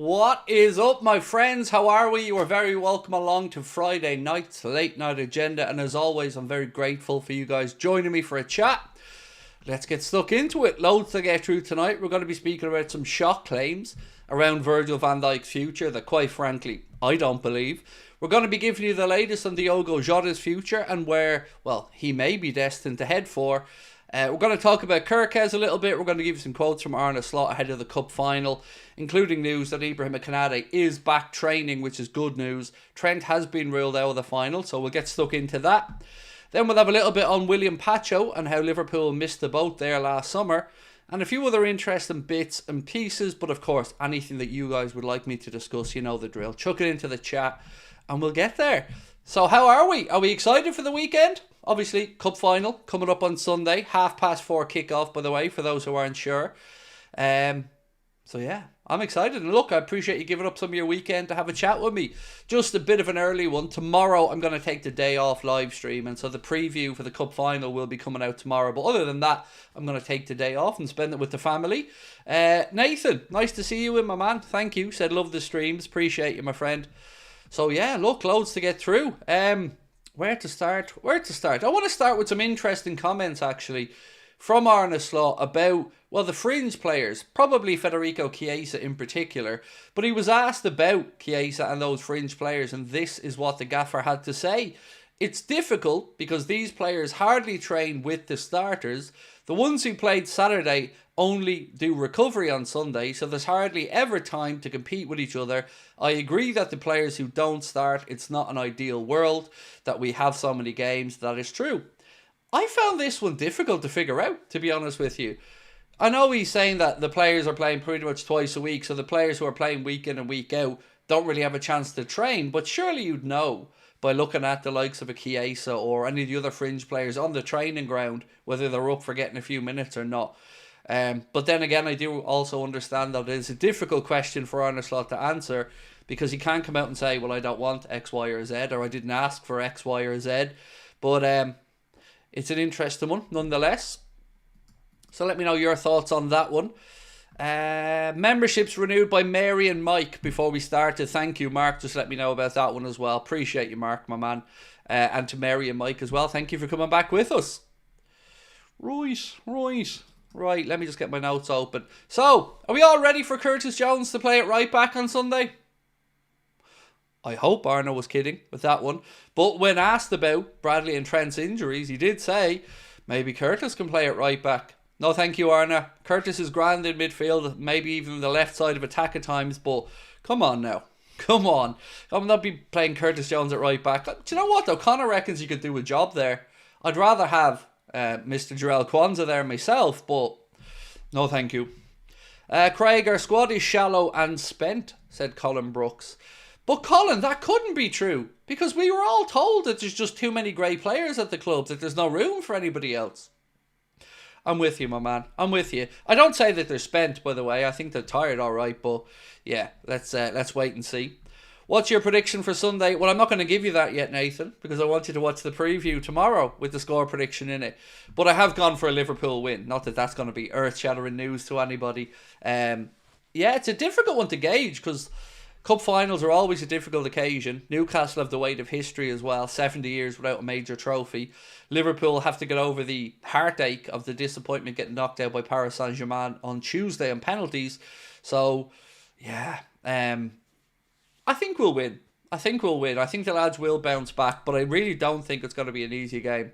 What is up, my friends? How are we? You are very welcome along to Friday night's late night agenda, and as always, I'm very grateful for you guys joining me for a chat. Let's get stuck into it. Loads to get through tonight. We're going to be speaking about some shock claims around Virgil van Dijk's future that, quite frankly, I don't believe. We're going to be giving you the latest on Diogo Jota's future and where, well, he may be destined to head for. We're going to talk about Kirkes a little bit. We're going to give you some quotes from Arne Slot ahead of the Cup final, including news that Ibrahim Konate is back training, which is good news. Trent has been ruled out of the final, so we'll get stuck into that. Then we'll have a little bit on William Pacho and how Liverpool missed the boat there last summer, and a few other interesting bits and pieces, but of course, anything that you guys would like me to discuss, you know the drill. Chuck it into the chat, and we'll get there. So how are we? Are we excited for the weekend? Obviously, Cup final coming up on Sunday. 4:30 kickoff, by the way, for those who aren't sure. So yeah, I'm excited. And look, I appreciate you giving up some of your weekend to have a chat with me. Just a bit of an early one. Tomorrow, I'm going to take the day off live stream. And so the preview for the Cup final will be coming out tomorrow. But other than that, I'm going to take the day off and spend it with the family. Nathan, nice to see you in, my man. Thank you. Said love the streams. Appreciate you, my friend. So yeah, look, loads to get through. Where to start? I want to start with some interesting comments, actually, from Arne Slot about, well, the fringe players, probably Federico Chiesa in particular, but he was asked about Chiesa and those fringe players, and this is what the gaffer had to say. It's difficult because these players hardly train with the starters. The ones who played Saturday only do recovery on Sunday, so there's hardly ever time to compete with each other. I agree that the players who don't start, it's not an ideal world that we have so many games. That is true. I found this one difficult to figure out, to be honest with you. I know he's saying that the players are playing pretty much twice a week, so the players who are playing week in and week out don't really have a chance to train, but surely you'd know by looking at the likes of a Chiesa or any of the other fringe players on the training ground whether they're up for getting a few minutes or not. But then again, I do also understand that it's a difficult question for Arne Slot to answer because he can't come out and say, well, I don't want X, Y, or Z, or I didn't ask for X, Y, or Z. But it's an interesting one nonetheless. So let me know your thoughts on that one. Memberships renewed by Mary and Mike before we started. Thank you, Mark. Just let me know about that one as well. Appreciate you, Mark, my man. And to Mary and Mike as well. Thank you for coming back with us. Right, let me just get my notes open. So, are we all ready for Curtis Jones to play at right back on Sunday? I hope Arne was kidding with that one. But when asked about Bradley and Trent's injuries, he did say maybe Curtis can play at right back. No, thank you, Arne. Curtis is grand in midfield, maybe even the left side of attack at times, but come on now. Come on. I'm not be playing Curtis Jones at right back. Do you know what, though? Connor reckons he could do a job there. I'd rather have Mr. Jarell Kwanzaa there myself, but no thank you. Craig, our squad is shallow and spent, said Colin Brooks. But Colin, that couldn't be true, because we were all told that there's just too many great players at the club, that there's no room for anybody else. I'm with you, my man. I'm with you. I don't say that they're spent, by the way. I think they're tired, all right. But yeah, let's wait and see. What's your prediction for Sunday? Well, I'm not going to give you that yet, Nathan, because I want you to watch the preview tomorrow with the score prediction in it. But I have gone for a Liverpool win. Not that that's going to be earth-shattering news to anybody. Yeah, it's a difficult one to gauge because Cup finals are always a difficult occasion. Newcastle have the weight of history as well. 70 years without a major trophy. Liverpool have to get over the heartache of the disappointment getting knocked out by Paris Saint-Germain on Tuesday on penalties. So, yeah. I think we'll win. I think the lads will bounce back. But I really don't think it's going to be an easy game.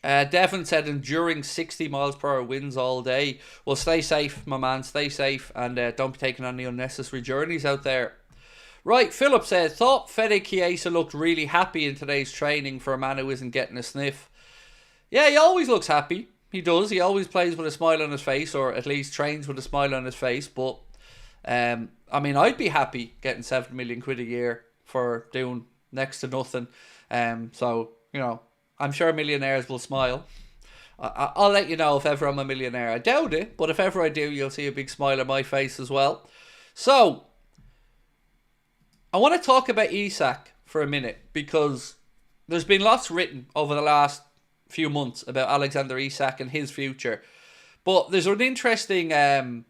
Devon said enduring 60 miles per hour winds all day. Well, stay safe, my man. Stay safe and don't be taking any unnecessary journeys out there. Right, Philip said, thought Fede Chiesa looked really happy in today's training for a man who isn't getting a sniff. Yeah, he always looks happy. He does. He always plays with a smile on his face, or at least trains with a smile on his face. But, I mean, I'd be happy getting 7 million quid a year for doing next to nothing. So, you know, I'm sure millionaires will smile. I'll let you know if ever I'm a millionaire. I doubt it, but if ever I do, you'll see a big smile on my face as well. So, I want to talk about Isak for a minute because there's been lots written over the last few months about Alexander Isak and his future. But there's an interesting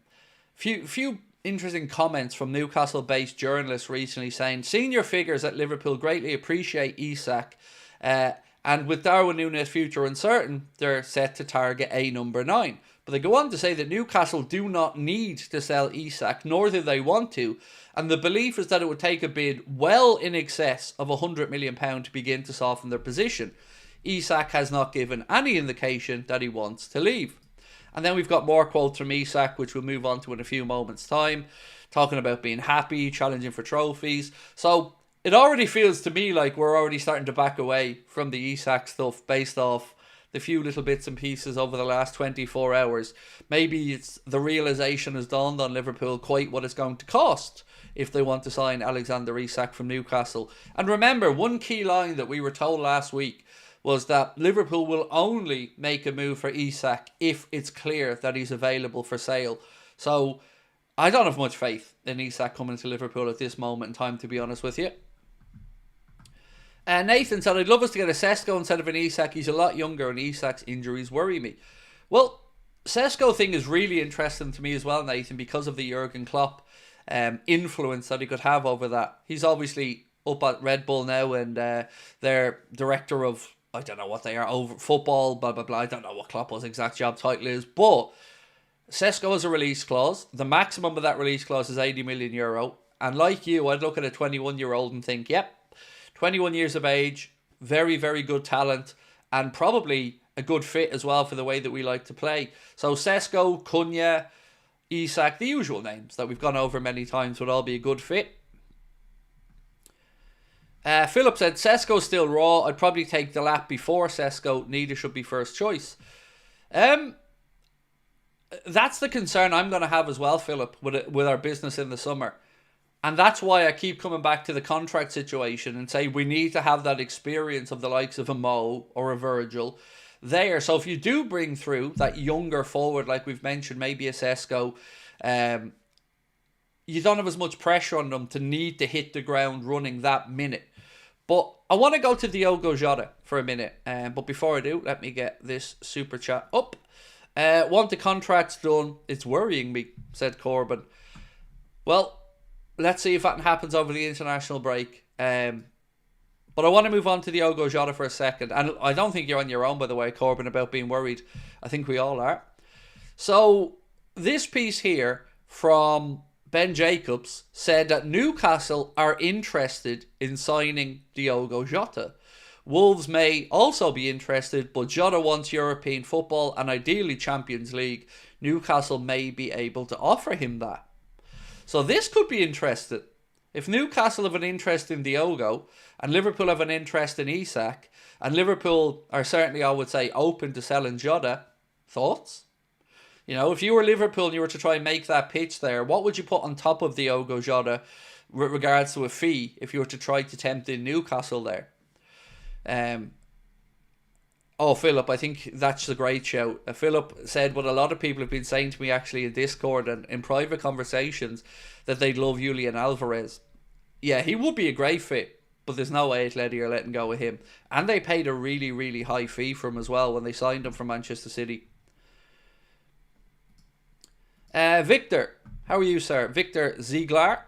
few interesting comments from Newcastle-based journalists recently saying senior figures at Liverpool greatly appreciate Isak, and with Darwin Núñez future uncertain, they're set to target a number 9. But they go on to say that Newcastle do not need to sell Isak, nor do they want to, and the belief is that it would take a bid well in excess of £100 million to begin to soften their position. Isak has not given any indication that he wants to leave. And then we've got more quotes from Isak, which we'll move on to in a few moments' time, talking about being happy, challenging for trophies. So it already feels to me like we're already starting to back away from the Isak stuff based off the few little bits and pieces over the last 24 hours. Maybe it's the realisation has dawned on Liverpool quite what it's going to cost if they want to sign Alexander Isak from Newcastle. And remember, one key line that we were told last week was that Liverpool will only make a move for Isak if it's clear that he's available for sale. So I don't have much faith in Isak coming to Liverpool at this moment in time, to be honest with you. Nathan said, I'd love us to get a Sesko instead of an Isak. He's a lot younger and Isak's injuries worry me. Well, Sesko thing is really interesting to me as well, Nathan, because of the Jurgen Klopp influence that he could have over that. He's obviously up at Red Bull now, and their director of, I don't know what they are, over football, blah, blah, blah. I don't know what Klopp's exact job title is, but Sesko has a release clause. The maximum of that release clause is €80 million. And like you, I'd look at a 21-year-old and think, yep, 21 years of age, very, very good talent, and probably a good fit as well for the way that we like to play. So Sesko, Cunha, Isak, the usual names that we've gone over many times would all be a good fit. Philip said, Sesko's still raw. I'd probably take the lap before Sesko. Neither should be first choice. That's the concern I'm going to have as well, Philip, with our business in the summer. And that's why I keep coming back to the contract situation and say we need to have that experience of the likes of a Mo or a Virgil there. So if you do bring through that younger forward, like we've mentioned, maybe a Sesko, you don't have as much pressure on them to need to hit the ground running that minute. But I want to go to Diogo Jota for a minute. But before I do, let me get this super chat up. Want the contracts done. It's worrying me, said Corbin. Well, let's see if that happens over the international break. But I want to move on to Diogo Jota for a second. And I don't think you're on your own, by the way, Corbin, about being worried. I think we all are. So this piece here from Ben Jacobs said that Newcastle are interested in signing Diogo Jota. Wolves may also be interested, but Jota wants European football and ideally Champions League. Newcastle may be able to offer him that. So this could be interesting. If Newcastle have an interest in Diogo and Liverpool have an interest in Isak, and Liverpool are certainly, I would say, open to selling Jota, thoughts? You know, if you were Liverpool and you were to try and make that pitch there, what would you put on top of Diogo Jota with regards to a fee if you were to try to tempt in Newcastle there? Oh, Philip, I think that's a great shout. Philip said what a lot of people have been saying to me actually in Discord and in private conversations, that they'd love Julian Alvarez. Yeah, he would be a great fit, but there's no way Atleti are letting go of him. And they paid a really, really high fee for him as well when they signed him from Manchester City. Victor, how are you, sir? Victor Ziegler,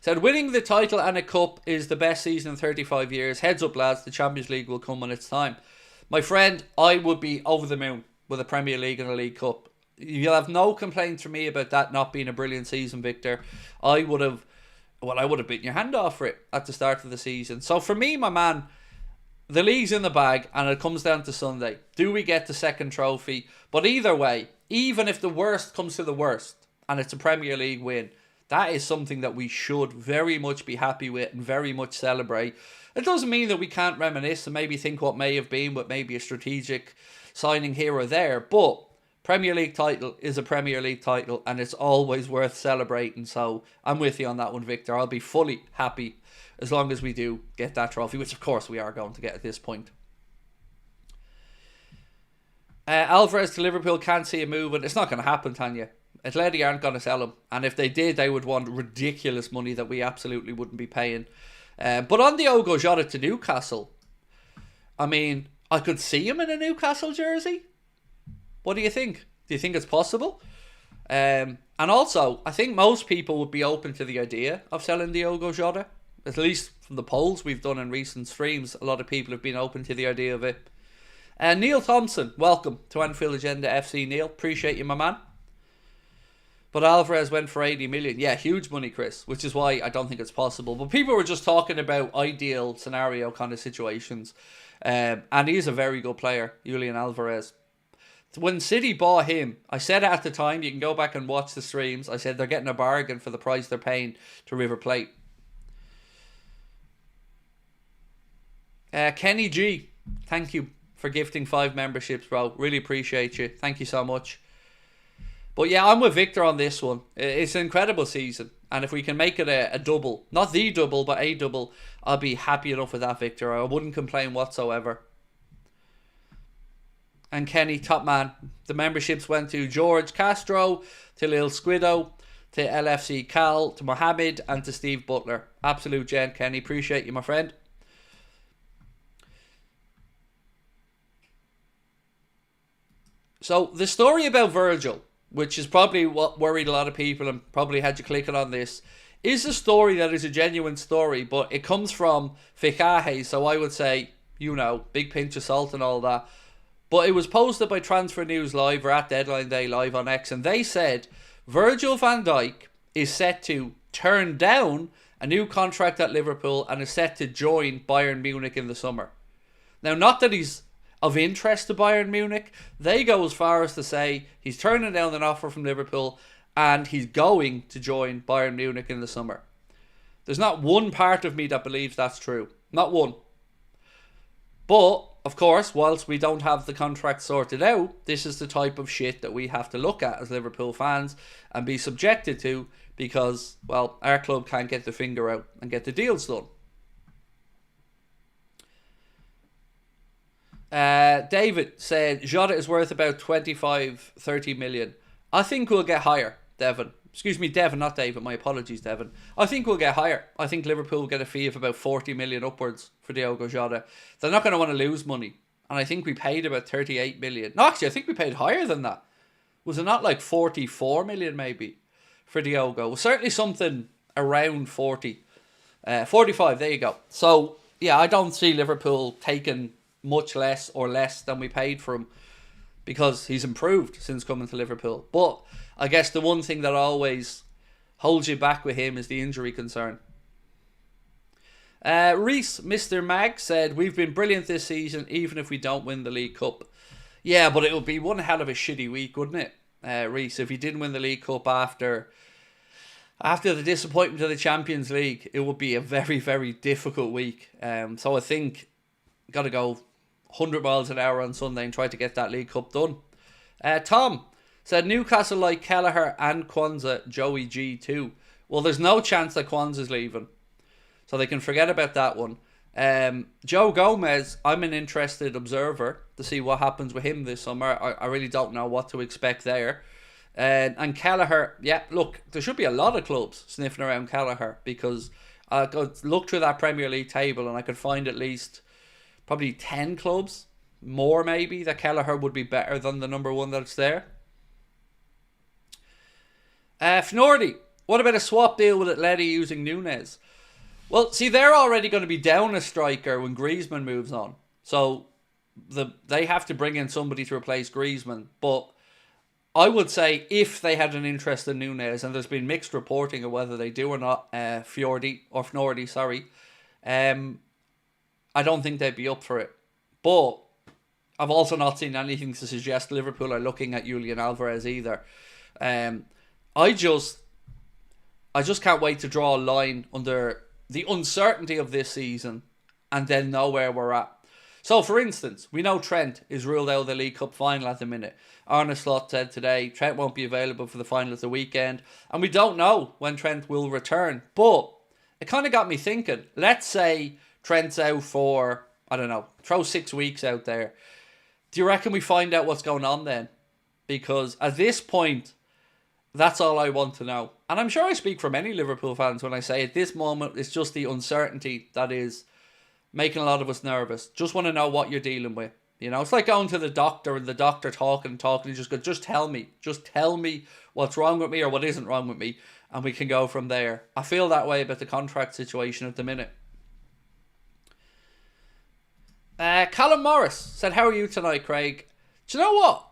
said, winning the title and a cup is the best season in 35 years. Heads up, lads, the Champions League will come when it's time. My friend, I would be over the moon with a Premier League and a League Cup. You'll have no complaints from me about that not being a brilliant season, Victor. I would have bitten your hand off for it at the start of the season. So for me, my man, the league's in the bag and it comes down to Sunday. Do we get the second trophy? But either way, even if the worst comes to the worst and it's a Premier League win, that is something that we should very much be happy with and very much celebrate. It doesn't mean that we can't reminisce and maybe think what may have been with maybe a strategic signing here or there. But Premier League title is a Premier League title and it's always worth celebrating. So I'm with you on that one, Victor. I'll be fully happy as long as we do get that trophy, which of course we are going to get at this point. Alvarez to Liverpool, can't see a move, and it's not going to happen, Tanya. Atleti aren't going to sell him, and if they did, they would want ridiculous money that we absolutely wouldn't be paying. But on Diogo Jota to Newcastle, I mean, I could see him in a Newcastle jersey. What do you think? Do you think it's possible? And also, I think most people would be open to the idea of selling Diogo Jota. At least from the polls we've done in recent streams, a lot of people have been open to the idea of it. Neil Thompson, welcome to Anfield Agenda FC, Neil. Appreciate you, my man. But Alvarez went for 80 million. Yeah, huge money, Chris, which is why I don't think it's possible. But people were just talking about ideal scenario kind of situations. And he's a very good player, Julian Alvarez. When City bought him, I said at the time, you can go back and watch the streams, I said they're getting a bargain for the price they're paying to River Plate. Kenny G, thank you for gifting 5 memberships, bro. Really appreciate you. Thank you so much. But yeah, I'm with Victor on this one. It's an incredible season. And if we can make it a double, not the double, but a double, I'll be happy enough with that, Victor. I wouldn't complain whatsoever. And Kenny, top man. The memberships went to George Castro, to Lil Squido, to LFC Cal, to Mohammed, and to Steve Butler. Absolute gent, Kenny. Appreciate you, my friend. So, the story about Virgil, which is probably what worried a lot of people and probably had you clicking on this, is a story that is a genuine story, but it comes from Ficaje, so I would say, you know, big pinch of salt and all that. But it was posted by Transfer News Live or at Deadline Day Live on X, and they said Virgil van Dijk is set to turn down a new contract at Liverpool and is set to join Bayern Munich in the summer. Now, not that he's of interest to Bayern Munich, they go as far as to say he's turning down an offer from Liverpool and he's going to join Bayern Munich in the summer. There's not one part of me that believes that's true. Not one. But, of course, whilst we don't have the contract sorted out, this is the type of shit that we have to look at as Liverpool fans and be subjected to because, well, our club can't get the finger out and get the deals done. David said Jota is worth about 25-30 million. I think we'll get higher, Devon. Excuse me, Devon, not David. My apologies, Devon. I think we'll get higher. I think Liverpool will get a fee of about 40 million upwards for Diogo Jota. They're not going to want to lose money. And I think we paid about 38 million. No, actually, I think we paid higher than that. Was it not like 44 million maybe for Diogo? Well, certainly something around 40. 45, there you go. So, yeah, I don't see Liverpool taking much less or less than we paid for him because he's improved since coming to Liverpool. But I guess the one thing that always holds you back with him is the injury concern. Reese, Mr. Mag, said, we've been brilliant this season even if we don't win the League Cup. Yeah, but it would be one hell of a shitty week, wouldn't it, Reese? If you didn't win the League Cup after the disappointment of the Champions League, it would be a very, very difficult week. So I think got to go 100 miles an hour on Sunday and try to get that League Cup done. Tom said Newcastle like Kelleher and Kwanzaa, Joey G too. Well, there's no chance that Kwanzaa's leaving, so they can forget about that one. Joe Gomez, I'm an interested observer to see what happens with him this summer. I really don't know what to expect there. And Kelleher, yeah, look, there should be a lot of clubs sniffing around Kelleher because I could look through that Premier League table and I could find at least probably 10 clubs, more maybe, that Kelleher would be better than the number one that's there. Fnordy, what about a swap deal with Atleti using Núñez? Well, see, they're already going to be down a striker when Griezmann moves on. So they have to bring in somebody to replace Griezmann. But I would say if they had an interest in Núñez, and there's been mixed reporting of whether they do or not, Fnordy, sorry, I don't think they'd be up for it. But I've also not seen anything to suggest Liverpool are looking at Julian Alvarez either. I just can't wait to draw a line under the uncertainty of this season and then know where we're at. So, for instance, we know Trent is ruled out of the League Cup final at the minute. Arne Slot said today Trent won't be available for the final at the weekend. And we don't know when Trent will return. But it kind of got me thinking. Let's say Trent's out for, I don't know, throw 6 weeks out there. Do you reckon we find out what's going on then? Because at this point, that's all I want to know. And I'm sure I speak for many Liverpool fans when I say at this moment, it's just the uncertainty that is making a lot of us nervous. Just want to know what you're dealing with. You know, it's like going to the doctor and the doctor talking and talking. You just go, just tell me what's wrong with me or what isn't wrong with me, and we can go from there. I feel that way about the contract situation at the minute. Callum Morris said, how are you tonight, Craig? Do you know what?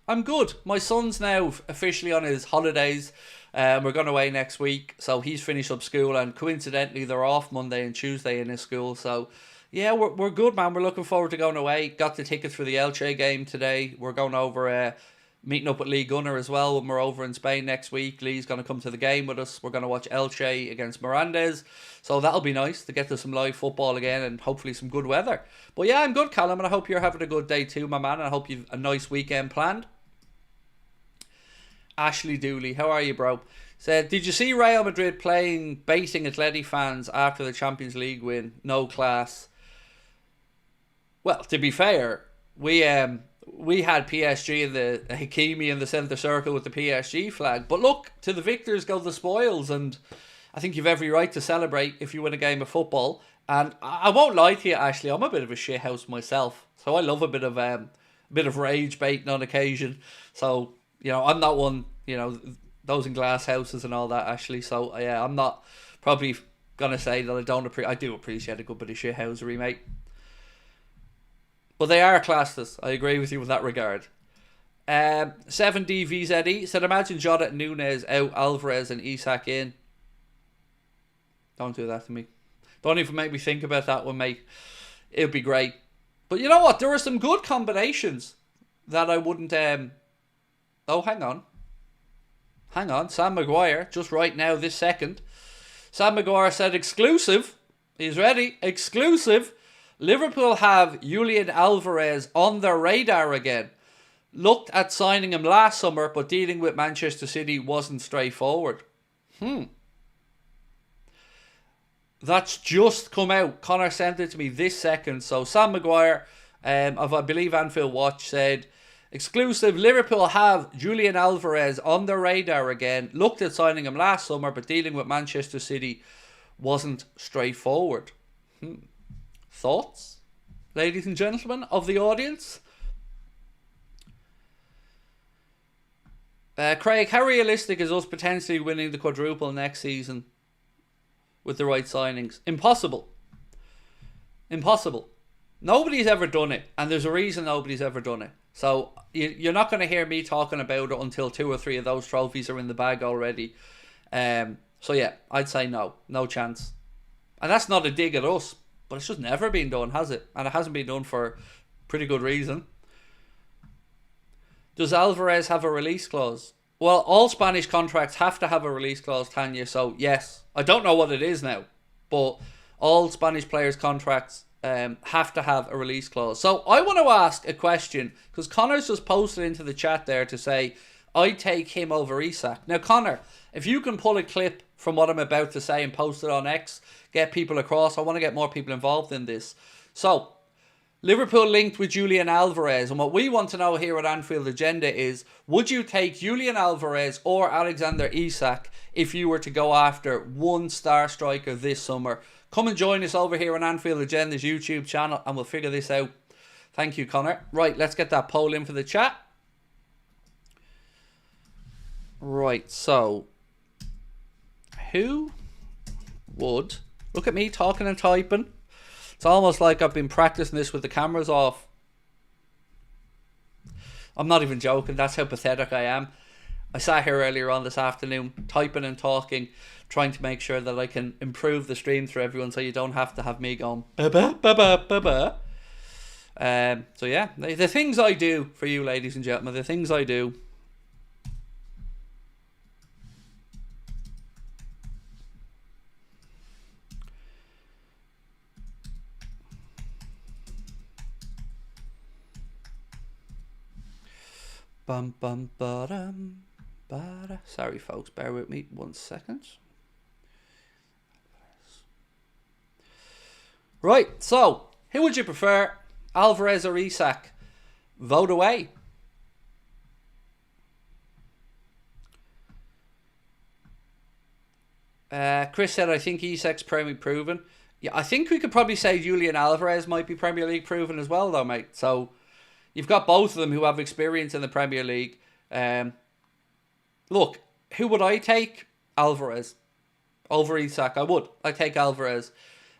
I'm good. My son's now officially on his holidays. We're going away next week. So he's finished up school, and coincidentally they're off Monday and Tuesday in his school. So yeah, we're good, man. We're looking forward to going away. Got the tickets for the Elche game today. We're going over, meeting up with Lee Gunner as well when we're over in Spain next week. Lee's going to come to the game with us. We're going to watch Elche against Mirandes. So that'll be nice to get to some live football again and hopefully some good weather. But yeah, I'm good, Callum, and I hope you're having a good day too, my man. And I hope you've a nice weekend planned. Ashley Dooley, how are you, bro? Said, did you see Real Madrid baiting Atleti fans after the Champions League win? No class. Well, to be fair, we had PSG in the Hakimi in the centre circle with the PSG flag. But look, to the victors go the spoils, and I think you've every right to celebrate if you win a game of football. And I won't lie to you, Ashley, I'm a bit of a shithouse myself, so I love a bit of rage baiting on occasion. So you know, I'm not one, you know, those in glass houses and all that, Ashley. So yeah, I'm not probably gonna say that I do appreciate a good bit of shithousery, mate. But they are classless. I agree with you in that regard. 7DVZE said, imagine Jota and Nunez out, Alvarez and Isak in. Don't do that to me. Don't even make me think about that one, mate. It'd be great. But you know what? There are some good combinations that I wouldn't... Oh, hang on. Sam Maguire, just right now, this second. Sam Maguire said, exclusive. He's ready. Exclusive. Liverpool have Julian Alvarez on their radar again. Looked at signing him last summer, but dealing with Manchester City wasn't straightforward. That's just come out. Connor sent it to me this second. So Sam Maguire, of I believe Anfield Watch, said, exclusive, Liverpool have Julian Alvarez on their radar again. Looked at signing him last summer, but dealing with Manchester City wasn't straightforward. Thoughts, ladies and gentlemen of the audience? Craig, how realistic is us potentially winning the quadruple next season with the right signings? Impossible. Nobody's ever done it, and there's a reason nobody's ever done it. So you're not going to hear me talking about it until 2 or 3 of those trophies are in the bag already. So yeah, I'd say no chance. And that's not a dig at us, but it's just never been done, has it? And it hasn't been done for pretty good reason. Does Alvarez have a release clause? Well, all Spanish contracts have to have a release clause, Tanya. So yes, I don't know what it is now, but all Spanish players' contracts have to have a release clause. So I want to ask a question, because Connor's just posted into the chat there to say, I'd take him over Isak. Now, Connor, if you can pull a clip from what I'm about to say and post it on X, get people across. I want to get more people involved in this. So, Liverpool linked with Julian Alvarez, and what we want to know here at Anfield Agenda is, would you take Julian Alvarez or Alexander Isak if you were to go after one star striker this summer? Come and join us over here on Anfield Agenda's YouTube channel and we'll figure this out. Thank you, Connor. Right, let's get that poll in for the chat. Right, so who would... Look at me talking and typing. It's almost like I've been practicing this with the cameras off. I'm not even joking. That's how pathetic I am. I sat here earlier on this afternoon, typing and talking, trying to make sure that I can improve the stream for everyone so you don't have to have me going ba-ba, ba-ba, ba-ba. So yeah, the things I do for you, ladies and gentlemen, the things I do. Bum bum ba-dum, ba-da. Sorry folks, bear with me 1 second. Right, so who would you prefer, Alvarez or Isak? Vote away. Chris said, I think Isak's proven. Yeah, I think we could probably say Julian Alvarez might be Premier League proven as well, though, mate. So you've got both of them who have experience in the Premier League. Look, who would I take? Alvarez over Isak. I would. I'd take Alvarez.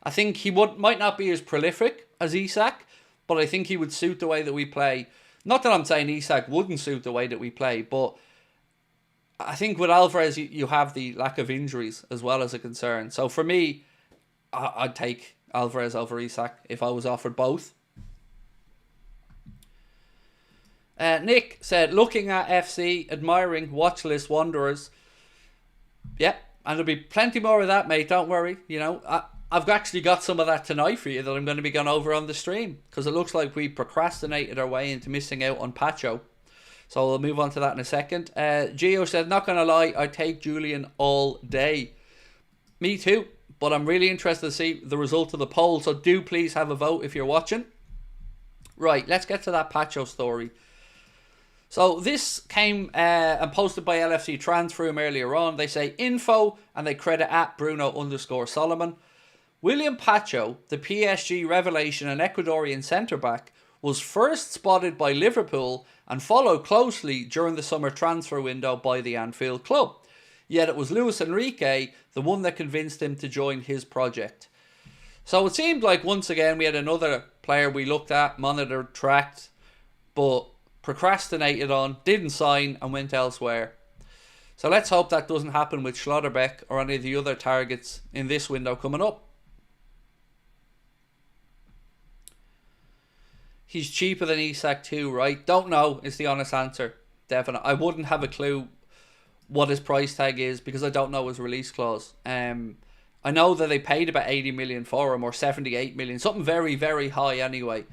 I think he might not be as prolific as Isak, but I think he would suit the way that we play. Not that I'm saying Isak wouldn't suit the way that we play, but I think with Alvarez, you have the lack of injuries as well as a concern. So for me, I'd take Alvarez over Isak if I was offered both. Nick said, looking at FC, admiring watch list wanderers. Yeah, and there'll be plenty more of that, mate. Don't worry. You know, I've actually got some of that tonight for you that I'm going to be going over on the stream, because it looks like we procrastinated our way into missing out on Pacho. So we'll move on to that in a second. Gio said, not going to lie, I'd take Julian all day. Me too, but I'm really interested to see the result of the poll, so do please have a vote if you're watching. Right, let's get to that Pacho story. So this came and posted by LFC Transfer Room earlier on. They say info and they credit at Bruno_Solomon. William Pacho, the PSG revelation and Ecuadorian centre-back, was first spotted by Liverpool and followed closely during the summer transfer window by the Anfield club. Yet it was Luis Enrique, the one that convinced him to join his project. So it seemed like once again we had another player we looked at, monitored, tracked, but procrastinated on, didn't sign and went elsewhere. So let's hope that doesn't happen with Schlotterbeck or any of the other targets in this window coming up. He's cheaper than Isak too, right? Don't know is the honest answer. Definitely. I wouldn't have a clue what his price tag is because I don't know his release clause. I know that they paid about 80 million for him, or 78 million, something very, very high anyway.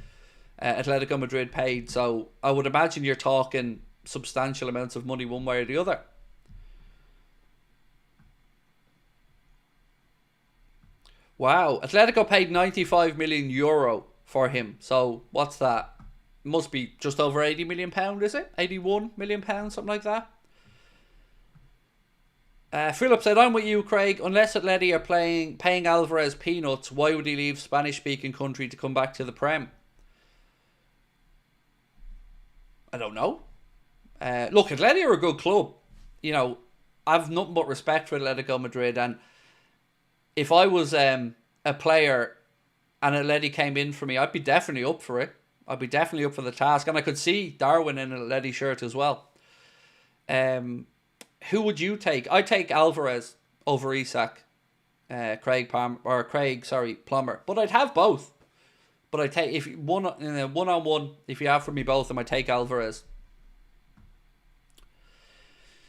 Atletico Madrid paid, so I would imagine you're talking substantial amounts of money one way or the other. Wow, Atletico paid 95 million euro for him. So what's that? Must be just over 80 million pound, is it? 81 million pounds, something like that. Philip said, I'm with you, Craig. Unless Atleti are paying Alvarez peanuts, why would he leave Spanish-speaking country to come back to the Prem? I don't know. Look, Atleti are a good club. You know, I've nothing but respect for Atletico Madrid, and if I was a player and Atleti came in for me, I'd be definitely up for it. I'd be definitely up for the task, and I could see Darwin in an Atleti shirt as well. Who would you take? I'd take Alvarez over Isak, Plummer. But I'd have both. But I take if one-on-one, if you have for me both, I might take Alvarez.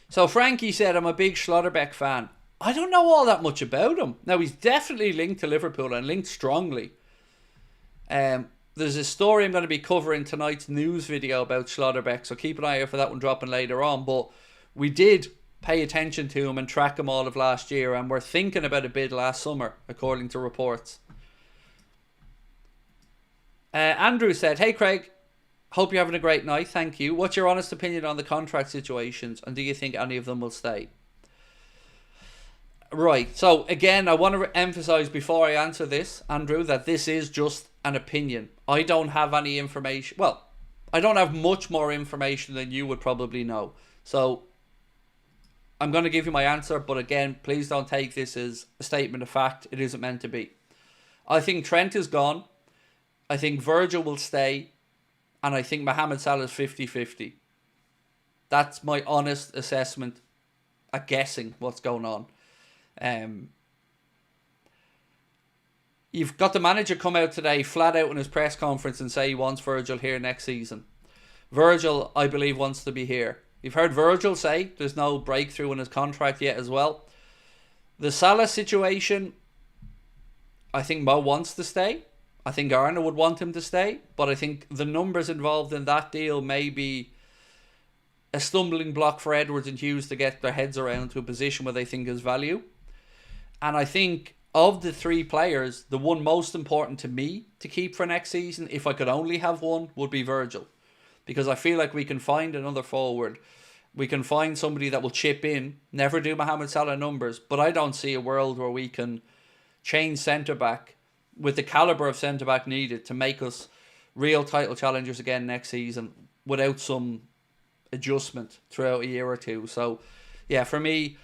So Frankie said, I'm a big Schlotterbeck fan. I don't know all that much about him. Now, he's definitely linked to Liverpool and linked strongly. There's a story I'm going to be covering tonight's news video about Schlotterbeck, so keep an eye out for that one dropping later on. But we did pay attention to him and track him all of last year, and we're thinking about a bid last summer, according to reports. Andrew said, hey Craig, hope you're having a great night, thank you. What's your honest opinion on the contract situations, and do you think any of them will stay? Right, so again, I want to emphasise before I answer this, Andrew, that this is just an opinion. I don't have any information. Well, I don't have much more information than you would probably know. So I'm going to give you my answer, but again, please don't take this as a statement of fact. It isn't meant to be. I think Trent is gone. I think Virgil will stay. And I think Mohamed Salah is 50-50. That's my honest assessment at guessing what's going on. You've got the manager come out today flat out in his press conference and say he wants Virgil here next season. Virgil, I believe, wants to be here. You've heard Virgil say there's no breakthrough in his contract yet as well. The Salah situation, I think Mo wants to stay. I think Arne would want him to stay. But I think the numbers involved in that deal may be a stumbling block for Edwards and Hughes to get their heads around to a position where they think is value. And I think of the three players, the one most important to me to keep for next season, if I could only have one, would be Virgil. Because I feel like we can find another forward. We can find somebody that will chip in, never do Mohamed Salah numbers, but I don't see a world where we can change centre-back with the calibre of centre-back needed to make us real title challengers again next season without some adjustment throughout a year or two. So, yeah, for me,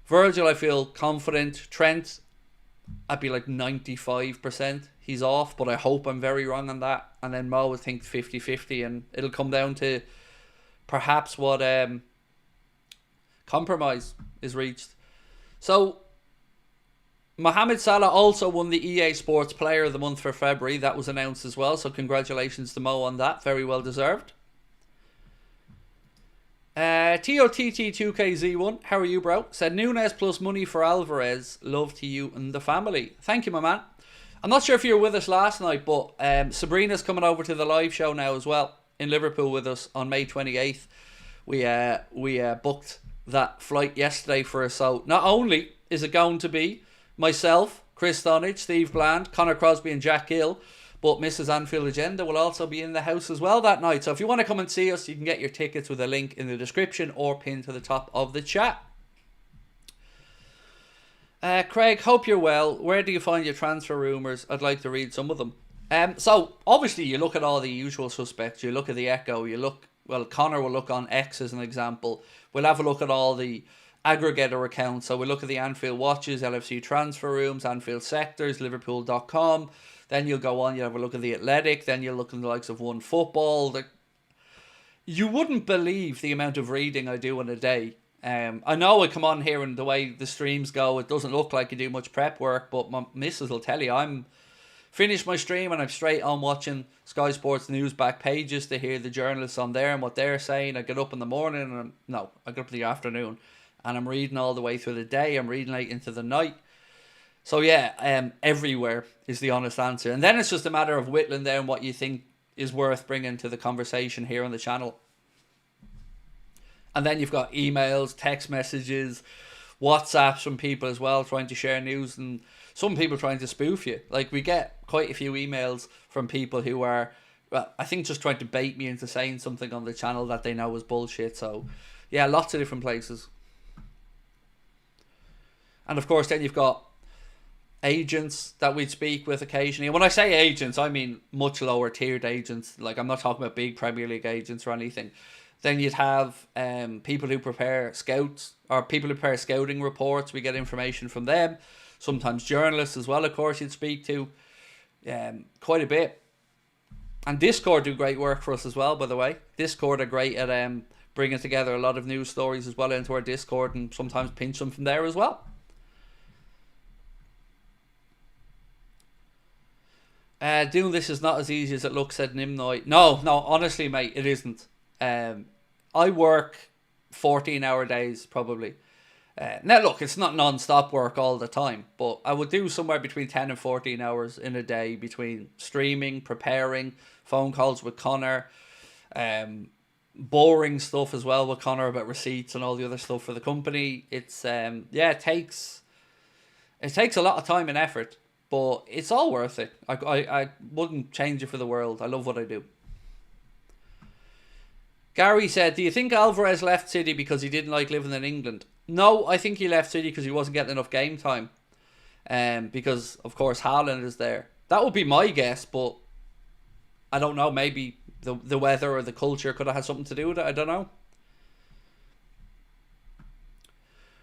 Virgil, I feel confident. Trent, I'd be like 95% he's off, but I hope I'm very wrong on that. And then Mo, I think 50-50, and it'll come down to perhaps what compromise is reached. So, Mohamed Salah also won the EA Sports Player of the Month for February. That was announced as well, so congratulations to Mo on that. Very well deserved. TOTT2KZ1, how are you, bro? Said Nunes plus money for Alvarez. Love to you and the family. Thank you, my man. I'm not sure if you were with us last night, but Sabrina's coming over to the live show now as well in Liverpool with us on May 28th. We booked that flight yesterday for us. So not only is it going to be myself, Chris Stonage, Steve Bland, Connor Crosby and Jack Gill, but Mrs. Anfield Agenda will also be in the house as well that night. So if you want to come and see us, you can get your tickets with a link in the description or pinned to the top of the chat. Craig, hope you're well. Where do you find your transfer rumours? I'd like to read some of them. So obviously you look at all the usual suspects. You look at the Echo. Connor will look on X as an example. We'll have a look at all the aggregator accounts. So we'll look at the Anfield Watches, LFC Transfer Rooms, Anfield Sectors, Liverpool.com. Then you'll go on, you'll have a look at the Athletic. Then you'll look at the likes of One Football. You wouldn't believe the amount of reading I do in a day. I know I come on here and the way the streams go, it doesn't look like you do much prep work, but my missus will tell you I'm finished my stream and I'm straight on watching Sky Sports News back pages to hear the journalists on there and what they're saying. I get up in the morning and I get up in the afternoon and I'm reading all the way through the day. I'm reading late into the night. So yeah, everywhere is the honest answer. And then it's just a matter of whittling down what you think is worth bringing to the conversation here on the channel. And then you've got emails, text messages, WhatsApps from people as well trying to share news, and some people trying to spoof you. Like, we get quite a few emails from people who are, well, I think just trying to bait me into saying something on the channel that they know is bullshit. So yeah, lots of different places. And of course then you've got agents that we'd speak with occasionally. And when I say agents, I mean much lower tiered agents. Like, I'm not talking about big Premier League agents or anything. Then you'd have people who prepare scouts or people who prepare scouting reports. We get information from them. Sometimes journalists as well, of course, you'd speak to. Quite a bit. And Discord do great work for us as well, by the way. Discord are great at bringing together a lot of news stories as well into our Discord, and sometimes pinch them from there as well. Doing this is not as easy as it looks, said Nimnoy. No, honestly, mate, it isn't. I work 14-hour days, probably. Now, look, it's not non-stop work all the time, but I would do somewhere between 10 and 14 hours in a day between streaming, preparing, phone calls with Connor, boring stuff as well with Connor about receipts and all the other stuff for the company. It's, it takes a lot of time and effort, but it's all worth it. I wouldn't change it for the world. I love what I do. Gary said, do you think Alvarez left City because he didn't like living in England? No, I think he left City because he wasn't getting enough game time. Because, of course, Haaland is there. That would be my guess, but I don't know. Maybe the weather or the culture could have had something to do with it. I don't know.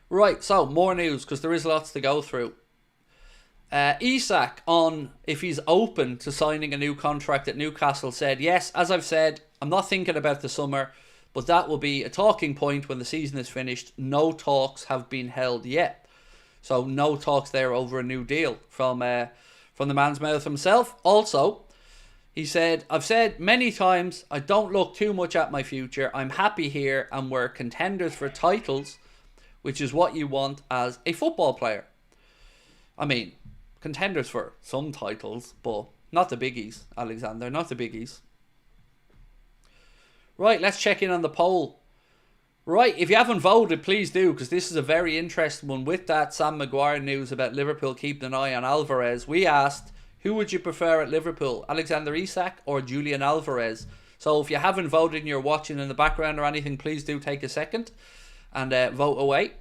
Right, so more news because there is lots to go through. Isak, on if he's open to signing a new contract at Newcastle, said, yes, as I've said, I'm not thinking about the summer, but that will be a talking point when the season is finished. No talks have been held yet. So no talks there over a new deal from the man's mouth himself. Also, he said, I've said many times, I don't look too much at my future. I'm happy here and we're contenders for titles, which is what you want as a football player. I mean, contenders for some titles, but not the biggies, Alexander, not the biggies. Right, let's check in on the poll. Right, if you haven't voted, please do, because this is a very interesting one. With that Sam Maguire news about Liverpool keeping an eye on Alvarez, we asked, who would you prefer at Liverpool, Alexander Isak or Julian Alvarez? So if you haven't voted and you're watching in the background or anything, please do take a second and vote away.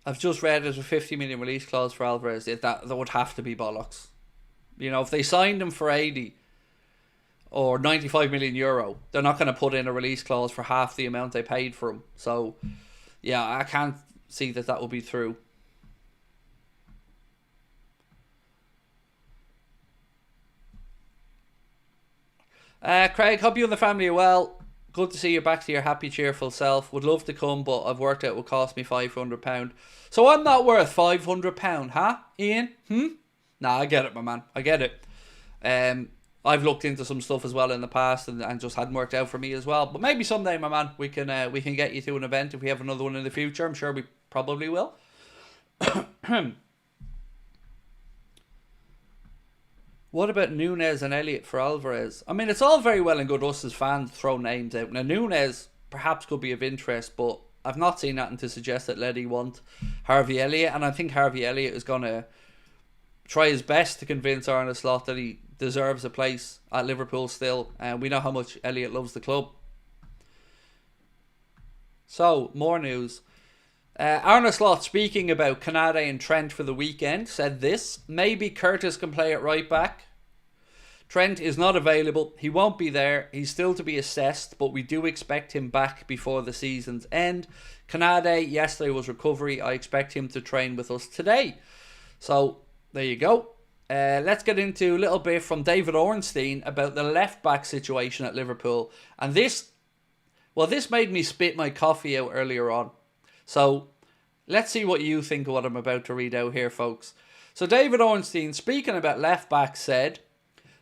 I've just read there's a 50 million release clause for Alvarez. That would have to be bollocks. You know, if they signed him for 80 or 95 million euro, they're not going to put in a release clause for half the amount they paid for him. So, yeah, I can't see that will be through. Craig, hope you and the family are well. Good to see you back to your happy, cheerful self. Would love to come, but I've worked out it will cost me £500. So I'm not worth £500, huh, Ian? Nah, I get it, my man. I get it. I've looked into some stuff as well in the past and just hadn't worked out for me as well. But maybe someday, my man, we can get you to an event if we have another one in the future. I'm sure we probably will. What about Núñez and Elliott for Alvarez? I mean, it's all very well and good us as fans throw names out. Now, Núñez perhaps could be of interest, but I've not seen nothing to suggest that Letty want Harvey Elliott. And I think Harvey Elliott is going to try his best to convince Arne Slot that he deserves a place at Liverpool still. And we know how much Elliott loves the club. So, more news. Arne Slot, speaking about Canade and Trent for the weekend, said this: maybe Curtis can play at right back. Trent is not available. He won't be there. He's still to be assessed, but we do expect him back before the season's end. Canade, yesterday was recovery. I expect him to train with us today. So, there you go. Let's get into a little bit from David Ornstein about the left back situation at Liverpool. And this made me spit my coffee out earlier on. So, let's see what you think of what I'm about to read out here, folks. So, David Ornstein, speaking about left back, said,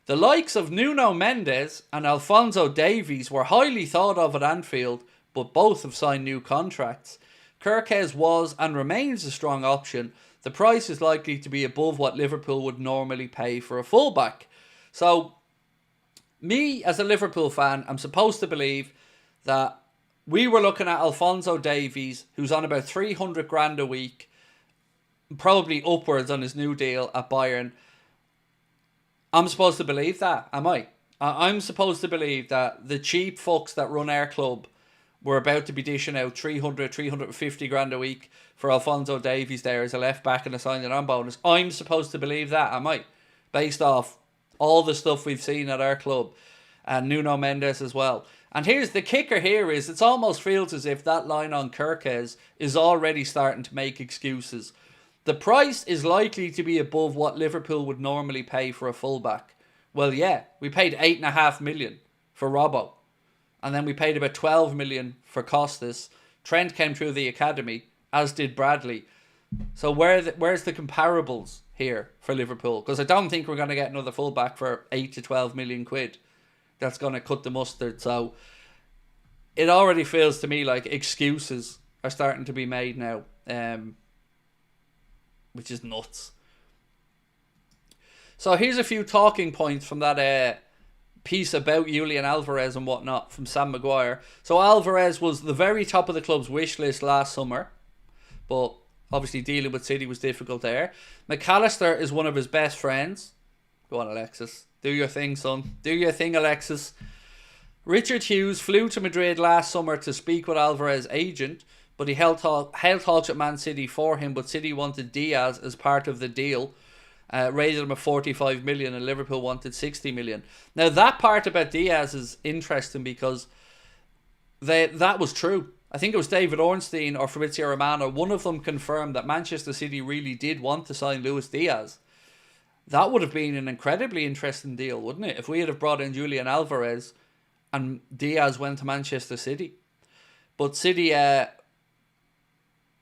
the likes of Nuno Mendes and Alphonso Davies were highly thought of at Anfield, but both have signed new contracts. Kirkes was and remains a strong option. The price is likely to be above what Liverpool would normally pay for a fullback. So, me as a Liverpool fan, I'm supposed to believe that we were looking at Alphonso Davies, who's on about 300 grand a week, probably upwards on his new deal at Bayern. I'm supposed to believe that, am I? I'm supposed to believe that the cheap fucks that run our club were about to be dishing out 350 grand a week for Alphonso Davies there as a left back and a signing on bonus. I'm supposed to believe that, am I? Based off all the stuff we've seen at our club and Nuno Mendes as well. And here's the kicker here is it almost feels as if that line on Kirkes is already starting to make excuses. The price is likely to be above what Liverpool would normally pay for a fullback. Well, yeah, we paid 8.5 million for Robbo. And then we paid about 12 million for Costas. Trent came through the academy, as did Bradley. So where's the comparables here for Liverpool? Because I don't think we're going to get another fullback for 8 to 12 million quid. That's going to cut the mustard. So it already feels to me like excuses are starting to be made now, which is nuts. So here's a few talking points from that piece about Julian Alvarez and whatnot from Sam Maguire. So Alvarez was the very top of the club's wish list last summer, but obviously dealing with City was difficult there. McAllister is one of his best friends. Go on, Alexis. Do your thing, son. Do your thing, Alexis. Richard Hughes flew to Madrid last summer to speak with Alvarez's agent, but he held talks at Man City for him, but City wanted Diaz as part of the deal. Rated him at 45 million and Liverpool wanted 60 million. Now, that part about Diaz is interesting because that was true. I think it was David Ornstein or Fabrizio Romano. One of them confirmed that Manchester City really did want to sign Luis Diaz. That would have been an incredibly interesting deal, wouldn't it? If we had have brought in Julian Alvarez and Diaz went to Manchester City. But City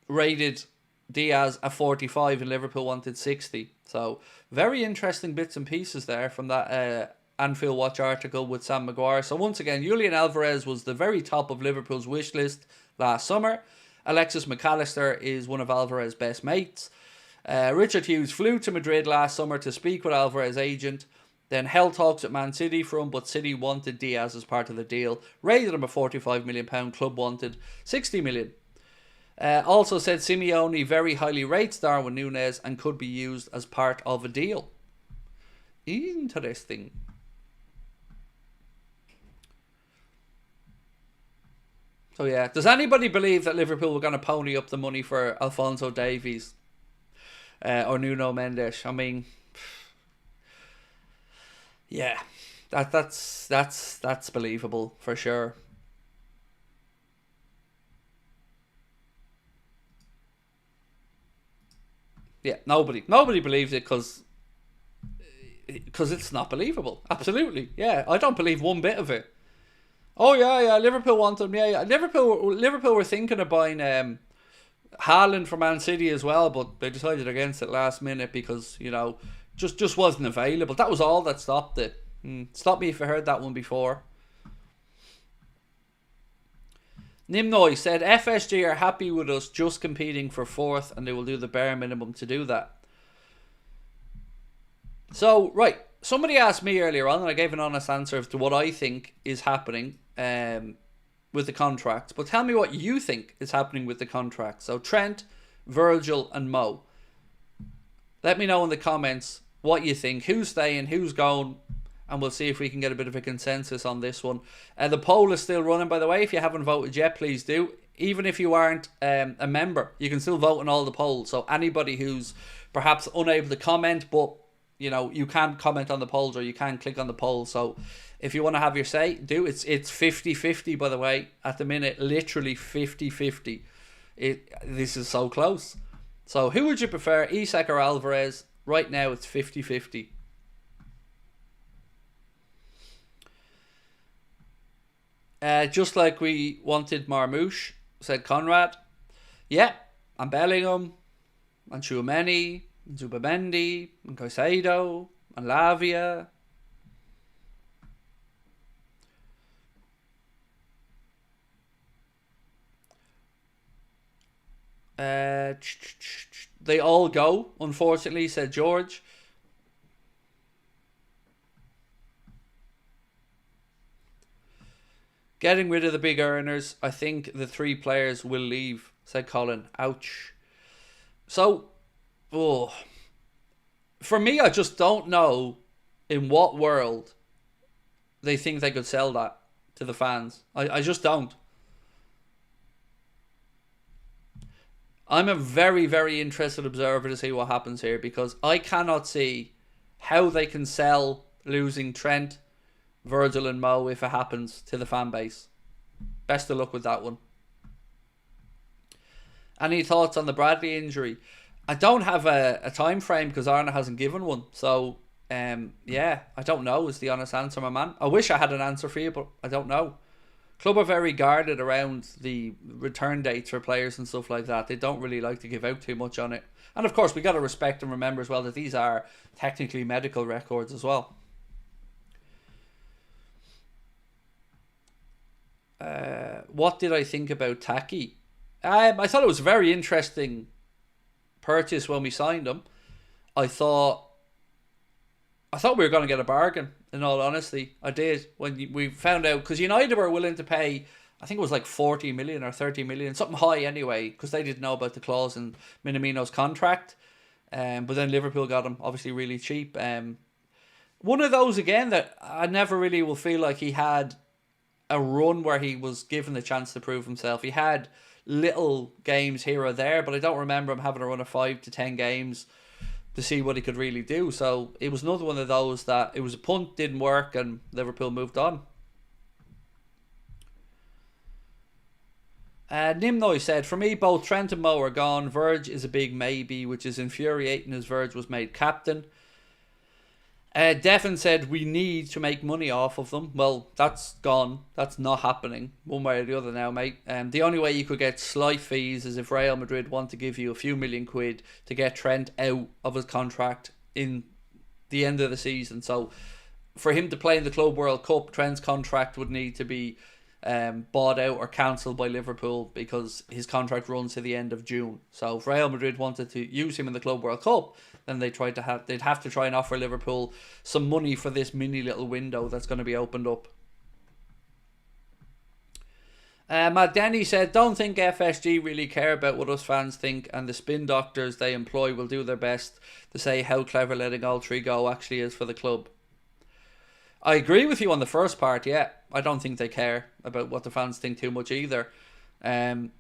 rated Diaz at 45 and Liverpool wanted 60. So, very interesting bits and pieces there from that Anfield Watch article with Sam Maguire. So, once again, Julian Alvarez was the very top of Liverpool's wish list last summer. Alexis McAllister is one of Alvarez's best mates. Richard Hughes flew to Madrid last summer to speak with Alvarez's agent, then held talks at Man City for him, but City wanted Diaz as part of the deal. Rated him a £45 million, club wanted 60 million. Also said Simeone very highly rates Darwin Núñez and could be used as part of a deal. Interesting. So yeah, does anybody believe that Liverpool were going to pony up the money for Alphonso Davies or Nuno Mendes? I mean, yeah, that's believable for sure. Yeah, nobody believes it because it's not believable. Absolutely, yeah, I don't believe one bit of it. Oh yeah, Liverpool want him. Yeah. Liverpool were thinking of buying Haaland from Man City as well, but they decided against it last minute because just wasn't available. That was all that stopped it. Stop me if you heard that one before. Nimnoy said FSG are happy with us just competing for fourth, and they will do the bare minimum to do that. So right, somebody asked me earlier on, and I gave an honest answer as to what I think is happening with the contracts. But tell me what you think is happening with the contracts. So Trent, Virgil and Mo. Let me know in the comments what you think. Who's staying, who's going, and we'll see if we can get a bit of a consensus on this one. The poll is still running, by the way. If you haven't voted yet, please do. Even if you aren't a member, you can still vote on all the polls. So anybody who's perhaps unable to comment, but you can comment on the polls or you can click on the poll. So if you want to have your say, do. It's 50-50, by the way, at the minute. Literally 50-50. This is so close. So who would you prefer, Isak or Alvarez? Right now it's 50-50. Just like we wanted Marmouche, said Conrad. Yeah, and Bellingham, and Tchouameni, and Zubimendi, and Caicedo, and Lavia. They all go, unfortunately, said George. Getting rid of the big earners. I think the 3 players will leave, said Colin. Ouch. So, for me, I just don't know in what world they think they could sell that to the fans. I just don't. I'm a very, very interested observer to see what happens here, because I cannot see how they can sell losing Trent, Virgil and Mo if it happens to the fan base. Best of luck with that one. Any thoughts on the Bradley injury? I don't have a time frame because Arne hasn't given one. So, yeah, I don't know is the honest answer, my man. I wish I had an answer for you, but I don't know. Club are very guarded around the return dates for players and stuff like that. They don't really like to give out too much on it. And of course, we got to respect and remember as well that these are technically medical records as well. What did I think about Taki? I thought it was a very interesting purchase when we signed him. I thought we were going to get a bargain, in all honesty. I did, when we found out, because United were willing to pay, I think it was like 40 million or 30 million, something high anyway, because they didn't know about the clause in Minamino's contract. But then Liverpool got him obviously really cheap. One of those again that I never really will feel like he had a run where he was given the chance to prove himself. He had little games here or there, but I don't remember him having a run of 5 to 10 games to see what he could really do. So it was another one of those that it was a punt, didn't work, and Liverpool moved on. Nimnoy said, for me, both Trent and Mo are gone. Verge is a big maybe, which is infuriating as Verge was made captain. Devon said, we need to make money off of them. Well, that's gone. That's not happening one way or the other now, mate. The only way you could get slight fees is if Real Madrid want to give you a few million quid to get Trent out of his contract in the end of the season. So for him to play in the Club World Cup, Trent's contract would need to be bought out or cancelled by Liverpool because his contract runs to the end of June. So if Real Madrid wanted to use him in the Club World Cup, then they'd have to try and offer Liverpool some money for this mini little window that's going to be opened up. Matt Denny said, don't think FSG really care about what us fans think, and the spin doctors they employ will do their best to say how clever letting all 3 go actually is for the club. I agree with you on the first part, yeah. I don't think they care about what the fans think too much either. And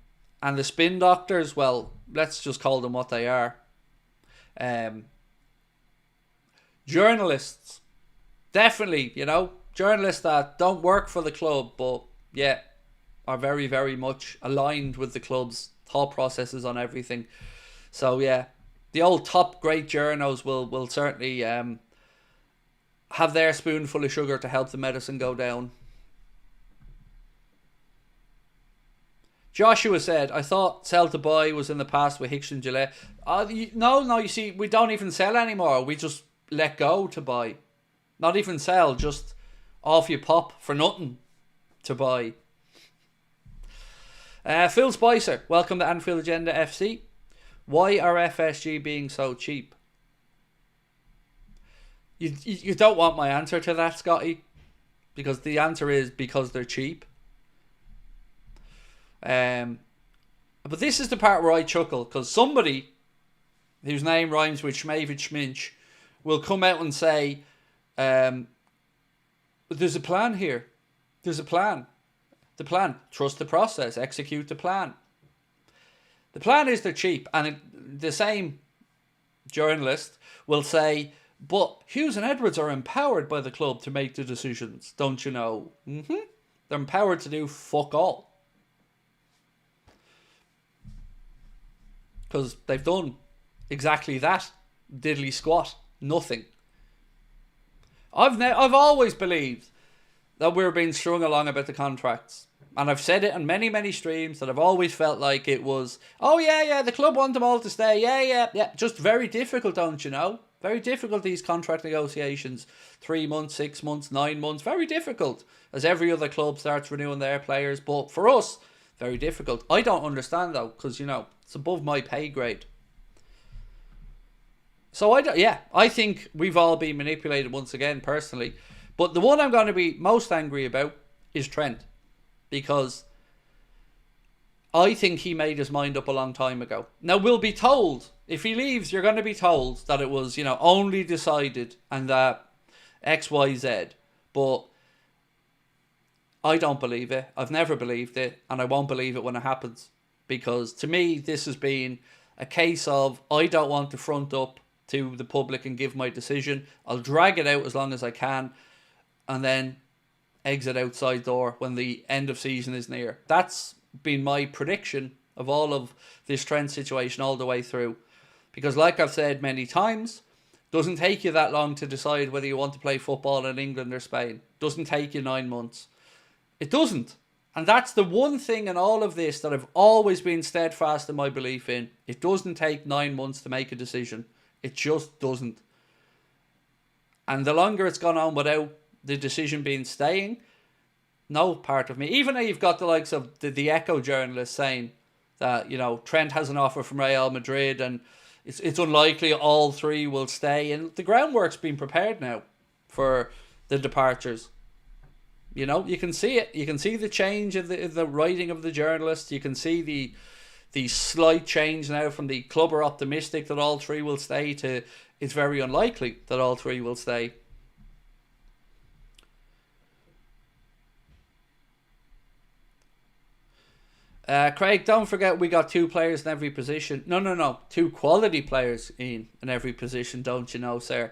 the spin doctors, well, let's just call them what they are. Journalists. Definitely, journalists that don't work for the club, but yeah, are very, very much aligned with the club's thought processes on everything. So yeah, the old top great journos will certainly have their spoonful of sugar to help the medicine go down. Joshua said, I thought sell to buy was in the past with Hicks and Gillette. No, you see, we don't even sell anymore. We just let go to buy. Not even sell, just off you pop for nothing to buy. Phil Spicer, welcome to Anfield Agenda FC. Why are FSG being so cheap? You don't want my answer to that, Scotty, because the answer is because they're cheap. But this is the part where I chuckle, because somebody whose name rhymes with Schmavich Schminch will come out and say, there's a plan here. There's a plan. The plan. Trust the process. Execute the plan. The plan is they're cheap. And the same journalist will say, but Hughes and Edwards are empowered by the club to make the decisions. Don't you know? They're empowered to do fuck all. Because they've done exactly that. Diddly squat. Nothing. I've always believed that we're being strung along about the contracts. And I've said it on many, many streams that I've always felt like it was, oh yeah, the club want them all to stay. Yeah. Just very difficult, don't you know? Very difficult, these contract negotiations. 3 months, 6 months, 9 months. Very difficult. As every other club starts renewing their players. But for us, very difficult. I don't understand though, because, it's above my pay grade. So I think we've all been manipulated once again, personally. But the one I'm going to be most angry about is Trent. Because I think he made his mind up a long time ago. Now, we'll be told, if he leaves, you're going to be told that it was, only decided and that X, Y, Z. But I don't believe it. I've never believed it. And I won't believe it when it happens. Because to me, this has been a case of, I don't want to front up to the public and give my decision. I'll drag it out as long as I can. And then exit outside door when the end of season is near. That's been my prediction of all of this Trent situation all the way through. Because like I've said many times, doesn't take you that long to decide whether you want to play football in England or Spain. Doesn't take you 9 months. It doesn't. And that's the one thing in all of this that I've always been steadfast in my belief in. It doesn't take 9 months to make a decision. It just doesn't. And the longer it's gone on without the decision being staying, no part of me, even though you've got the likes of the Echo journalists saying that, Trent has an offer from Real Madrid and it's unlikely all three will stay, and the groundwork's been prepared now for the departures. You can see it. You can see the change in the writing of the journalists. You can see the slight change now from the club are optimistic that all three will stay to it's very unlikely that all three will stay. Craig, don't forget we got 2 players in every position. No. 2 quality players in every position, don't you know, sir?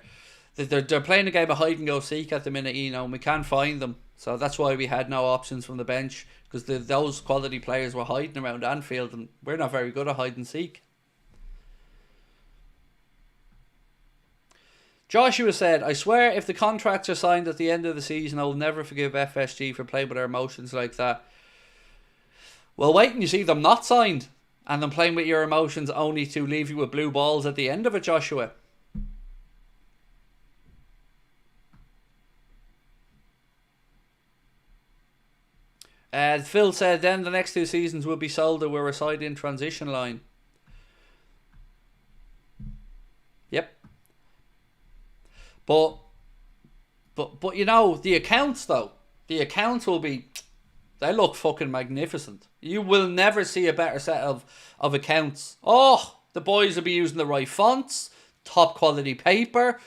They're playing a game of hide and go seek at the minute, and we can't find them. So that's why we had no options from the bench, because those quality players were hiding around Anfield, and we're not very good at hide and seek. Joshua said, I swear if the contracts are signed at the end of the season, I will never forgive FSG for playing with our emotions like that. Well, wait and you see them not signed and them playing with your emotions only to leave you with blue balls at the end of it, Joshua. Phil said, then the next 2 seasons will be sold or we're a side in transition line. Yep. But the accounts though. The accounts will be... They look fucking magnificent. You will never see a better set of accounts. Oh, the boys will be using the right fonts, top quality paper.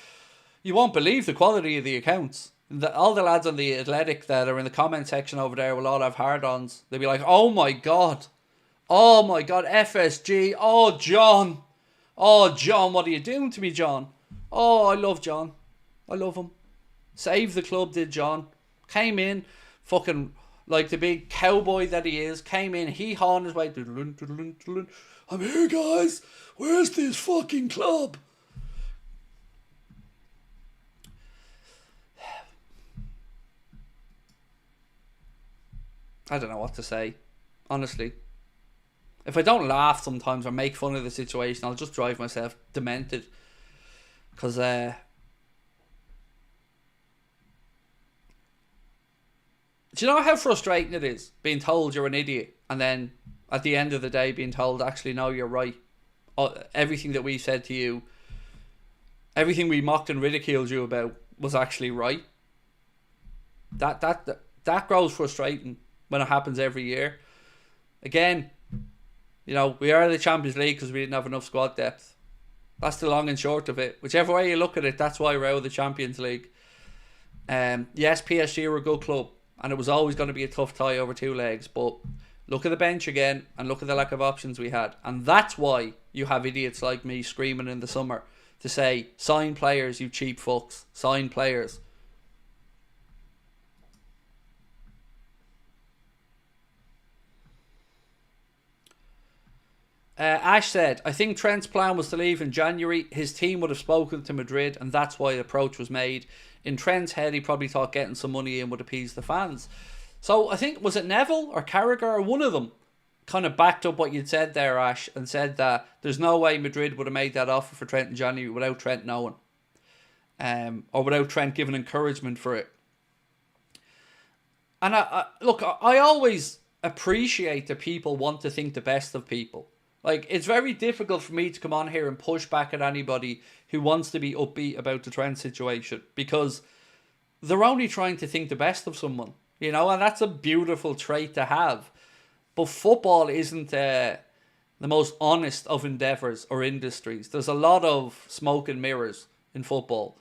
You won't believe the quality of the accounts. all the lads on the Athletic that are in the comment section over there will all have hard-ons. They'll be like, oh my God, FSG, oh John, what are you doing to me, John? Oh, I love John. I love him. Saved the club, did John. Came in, fucking like the big cowboy that he is, came in, he hawed his way, I'm here, guys, where's this fucking club? I don't know what to say, honestly. If I don't laugh sometimes or make fun of the situation, I'll just drive myself demented. Because, do you know how frustrating it is being told you're an idiot and then at the end of the day being told, actually, no, you're right. Everything that we said to you, everything we mocked and ridiculed you about was actually right. That grows frustrating when it happens every year. Again, you know, we are in the Champions League because we didn't have enough squad depth. That's the long and short of it. Whichever way you look at it, that's why we're out of the Champions League. Yes, PSG were a good club, and it was always going to be a tough tie over two legs, but look at the bench again and look at the lack of options we had. And that's why you have idiots like me screaming in the summer to say, sign players, you cheap fucks. Sign players. Ash said, I think Trent's plan was to leave in January. His team would have spoken to Madrid, and that's why the approach was made. In Trent's head, he probably thought getting some money in would appease the fans. So I think, was it Neville or Carragher or one of them kind of backed up what you'd said there, Ash, and said that there's no way Madrid would have made that offer for Trent in January without Trent knowing. Or without Trent giving encouragement for it. And look, I always appreciate that people want to think the best of people. Like, it's very difficult for me to come on here and push back at anybody who wants to be upbeat about the Trent situation, because they're only trying to think the best of someone, you know, and that's a beautiful trait to have. But football isn't the most honest of endeavours or industries. There's a lot of smoke and mirrors in football.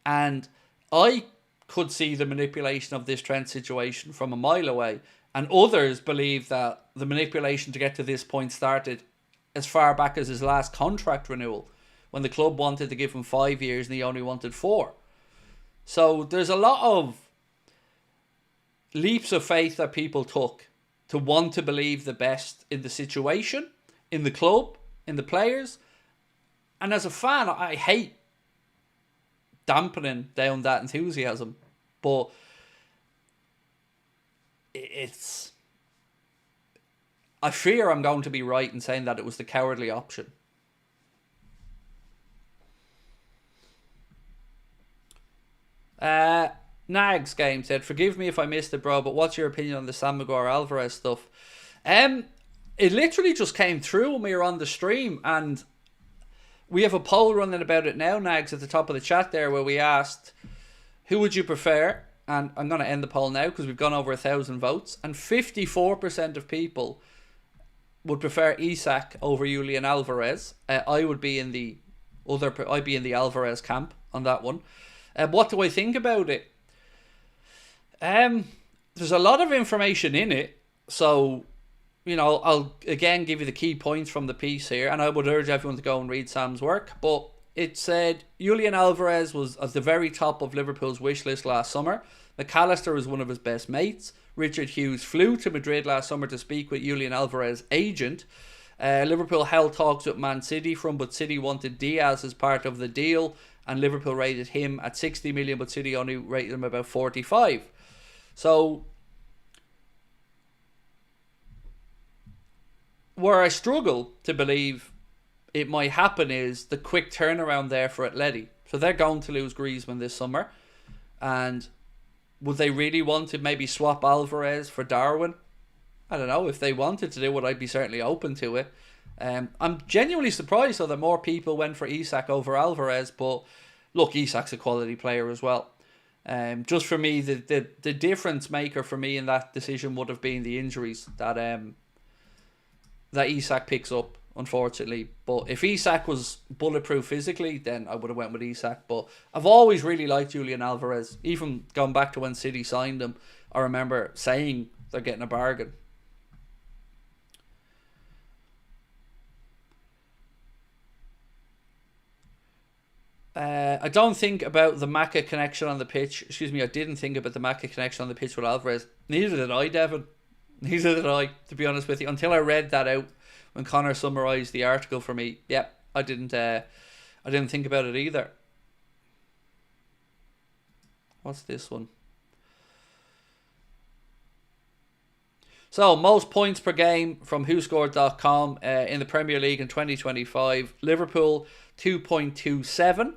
And I could see the manipulation of this Trent situation from a mile away. And others believe that the manipulation to get to this point started as far back as his last contract renewal, when the club wanted to give him 5 years and he only wanted 4. So there's a lot of leaps of faith that people took to want to believe the best in the situation, in the club, in the players. And as a fan, I hate dampening down that enthusiasm. But it's... I fear I'm going to be right in saying that it was the cowardly option. Nags Game said, forgive me if I missed it, bro, but what's your opinion on the Sam Maguire Alvarez stuff? It literally just came through when we were on the stream, and we have a poll running about it now, Nags, at the top of the chat there, where we asked, who would you prefer? And I'm going to end the poll now because we've gone over 1,000 votes, and 54% of people would prefer Isak over Julian Alvarez. I would be in the I'd be in the Alvarez camp on that one. What do I think about it? There's a lot of information in it, so you know, I'll again give you the key points from the piece here, and I would urge everyone to go and read Sam's work. But it said Julian Alvarez was at the very top of Liverpool's wish list last summer. McAllister was one of his best mates. Richard Hughes flew to Madrid last summer to speak with Julian Alvarez's agent. Liverpool held talks with Man City but City wanted Diaz as part of the deal, and Liverpool rated him at 60 million, but City only rated him about 45. So, where I struggle to believe it might happen is the quick turnaround there for Atleti. So they're going to lose Griezmann this summer, and would they really want to maybe swap Alvarez for Darwin? I don't know. If they wanted to do it, I'd be certainly open to it. I'm genuinely surprised though that more people went for Isak over Alvarez, but look, Isak's a quality player as well. Just for me, the difference maker for me in that decision would have been the injuries that Isak picks up. unfortunately. But if Isak was bulletproof physically, then I would have went with Isak. But I've always really liked Julian Alvarez. Even going back to when City signed him, I remember saying they're getting a bargain. I don't think about the Macca connection on the pitch. Excuse me, I didn't think about the Macca connection on the pitch with Alvarez. Neither did I, Devin. Neither did I, to be honest with you. Until I read that out when Connor summarised the article for me. Yep, I didn't think about it either. What's this one? So, most points per game from WhoScored.com in the Premier League in 2025. Liverpool, 2.27.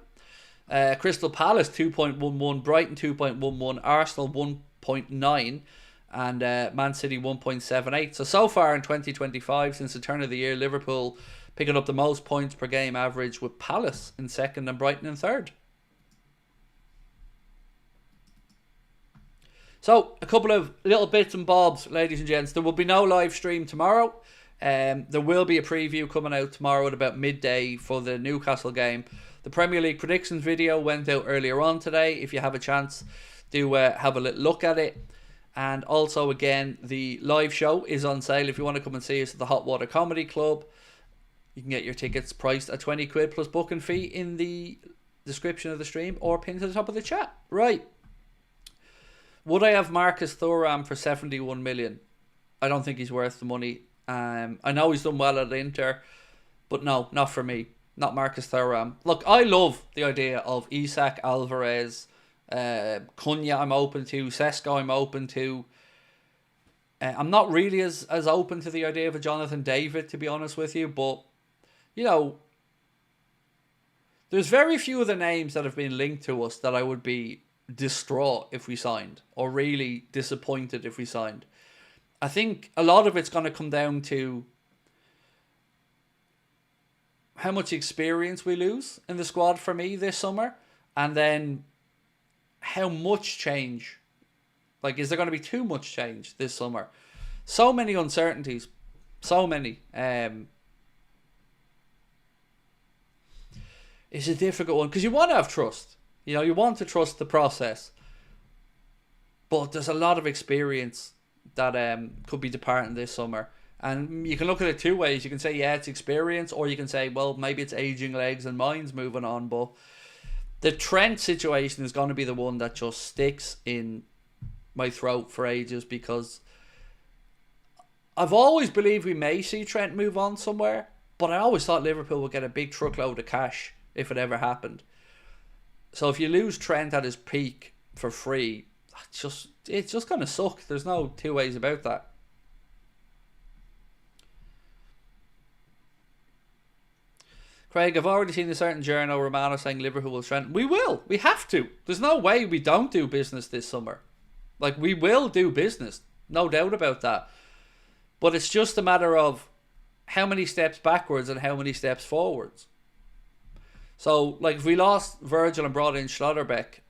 Crystal Palace, 2.11. Brighton, 2.11. Arsenal, 1.9. And Man City, 1.78. So far in 2025, since the turn of the year, Liverpool picking up the most points per game average, with Palace in second and Brighton in third. So, a couple of little bits and bobs, ladies and gents. There will be no live stream tomorrow. There will be a preview coming out tomorrow at about midday for the Newcastle game. The Premier League predictions video went out earlier on today. If you have a chance, do have a little look at it. And also, again, the live show is on sale. If you want to come and see us at the Hot Water Comedy Club, you can get your tickets priced at 20 quid plus booking fee in the description of the stream or pinned to the top of the chat. Right. Would I have Marcus Thuram for 71 million? I don't think he's worth the money. I know he's done well at Inter, but no, not for me. Not Marcus Thuram. Look, I love the idea of Isak, Alvarez, Cunha I'm open to, Sesko I'm open to. I'm not really as open to the idea of a Jonathan David, to be honest with you, but, you know, there's very few of the names that have been linked to us that I would be distraught if we signed, or really disappointed if we signed. I think a lot of it's going to come down to how much experience we lose in the squad for me this summer, and then how much change. Like, is there going to be too much change this summer? So many uncertainties. So many. It's a difficult one because you want to have trust. You know, you want to trust the process. But there's a lot of experience that could be departing this summer. And you can look at it two ways. You can say, yeah, it's experience. Or you can say, well, maybe it's aging legs and minds moving on. But the Trent situation is going to be the one that just sticks in my throat for ages, because I've always believed we may see Trent move on somewhere. But I always thought Liverpool would get a big truckload of cash if it ever happened. So if you lose Trent at his peak for free, it's just going to suck. There's no two ways about that. Craig, I've already seen a certain journal, Romano, saying Liverpool will strengthen. We will. We have to. There's no way we don't do business this summer. Like, we will do business. No doubt about that. But it's just a matter of how many steps backwards and how many steps forwards. So, like, if we lost Virgil and brought in Schlotterbeck,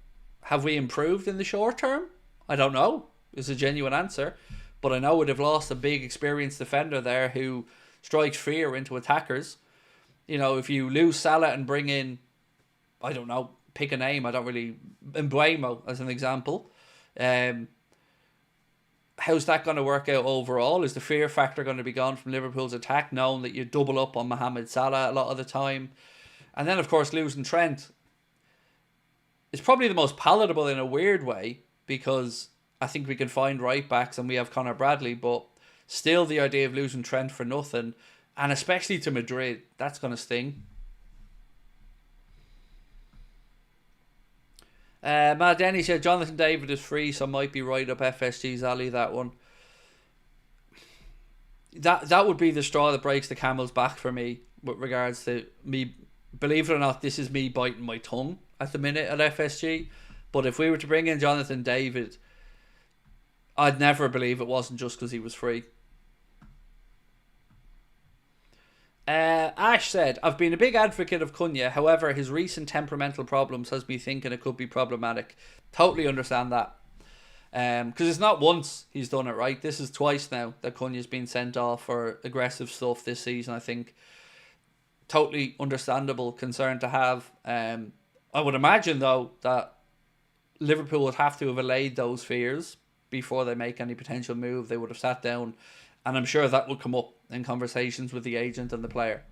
have we improved in the short term? I don't know. It's a genuine answer. But I know we'd have lost a big experienced defender there who strikes fear into attackers. You know, if you lose Salah and bring in, I don't know, pick a name. I don't really... Mbuemo, as an example. How's that going to work out overall? Is the fear factor going to be gone from Liverpool's attack, knowing that you double up on Mohamed Salah a lot of the time? And then, of course, losing Trent is probably the most palatable in a weird way, because I think we can find right backs and we have Connor Bradley, but still the idea of losing Trent for nothing, and especially to Madrid, that's going to sting. Matt Denny said Jonathan David is free, so might be right up FSG's alley, that one. That would be the straw that breaks the camel's back for me with regards to me. Believe it or not, this is me biting my tongue at the minute at FSG. But if we were to bring in Jonathan David, I'd never believe it wasn't just because he was free. Ash said, I've been a big advocate of Cunha. However, his recent temperamental problems has me thinking it could be problematic. Totally understand that. Because it's not once he's done it, right? This is twice now that Cunha's been sent off for aggressive stuff this season, I think. Totally understandable concern to have. I would imagine, though, that Liverpool would have to have allayed those fears before they make any potential move. They would have sat down, and I'm sure that would come up in conversations with the agent and the player.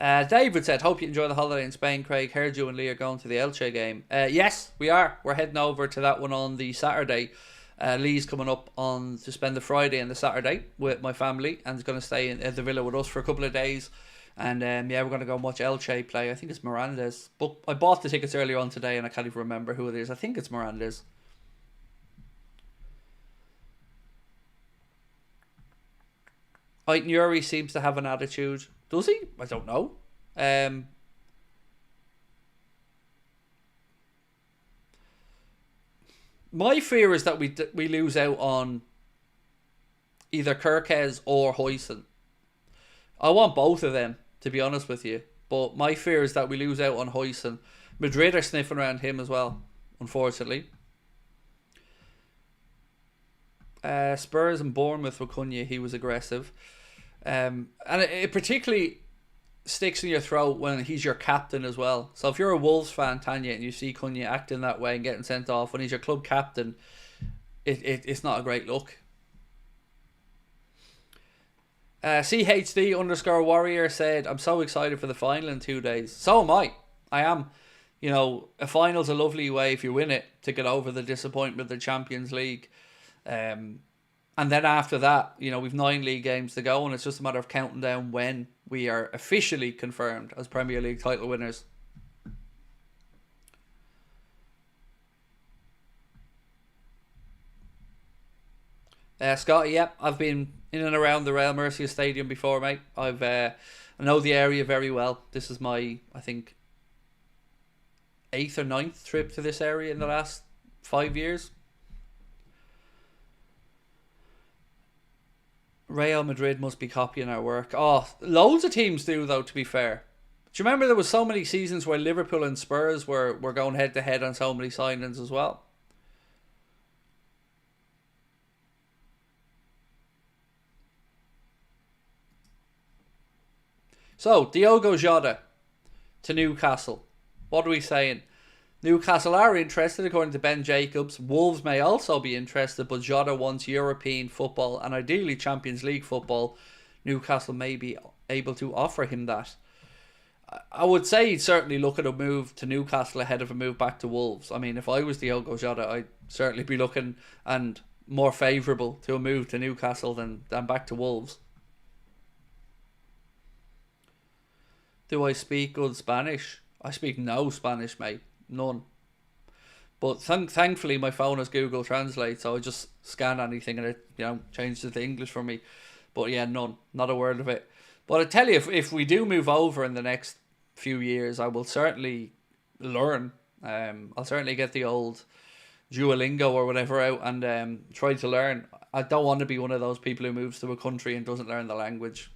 David said, hope you enjoy the holiday in Spain, Craig. Heard you and Lee are going to the Elche game. Yes, we are. We're heading over to that one on the Saturday. Lee's coming up on to spend the Friday and the Saturday with my family, and is going to stay at the villa with us for a couple of days. And yeah, we're going to go and watch Elche play. I think it's Miranda's. But I bought the tickets earlier on today, and I can't even remember who it is. I think it's Miranda's. Aït-Nouri seems to have an attitude. Does he? I don't know. My fear is that we lose out on either Kirkes or Huijsen. I want both of them, to be honest with you. But my fear is that we lose out on Huijsen. Madrid are sniffing around him as well, unfortunately. Spurs and Bournemouth with Cunha, he was aggressive. And it particularly sticks in your throat when he's your captain as well. So if you're a Wolves fan, Tanya, and you see Cunha acting that way and getting sent off when he's your club captain, it's not a great look. CHD_warrior said, I'm so excited for the final in 2 days. So am I. I am. You know, a final's a lovely way, if you win it, to get over the disappointment of the Champions League. And then after that, you know, we've 9 league games to go, and it's just a matter of counting down when we are officially confirmed as Premier League title winners. Scotty, yep, I've been in and around the Real Murcia Stadium before, mate. I know the area very well. This is my, I think, 8th or 9th trip to this area in the last 5 years. Real Madrid must be copying our work. Oh, loads of teams do, though, to be fair. Do you remember there was so many seasons where Liverpool and Spurs were going head to head on so many signings as well? So, Diogo Jota to Newcastle. What are we saying? Newcastle are interested, according to Ben Jacobs. Wolves may also be interested, but Jota wants European football and ideally Champions League football. Newcastle may be able to offer him that. I would say he'd certainly look at a move to Newcastle ahead of a move back to Wolves. I mean, if I was Diogo Jota, I'd certainly be looking and more favourable to a move to Newcastle than back to Wolves. Do I speak good Spanish? I speak no Spanish, mate. None. But thankfully my phone has Google Translate, so I just scan anything and it, you know, changes it to English for me. But yeah, none. Not a word of it. But I tell you, if we do move over in the next few years, I will certainly learn. I'll certainly get the old Duolingo or whatever out and try to learn. I don't want to be one of those people who moves to a country and doesn't learn the language.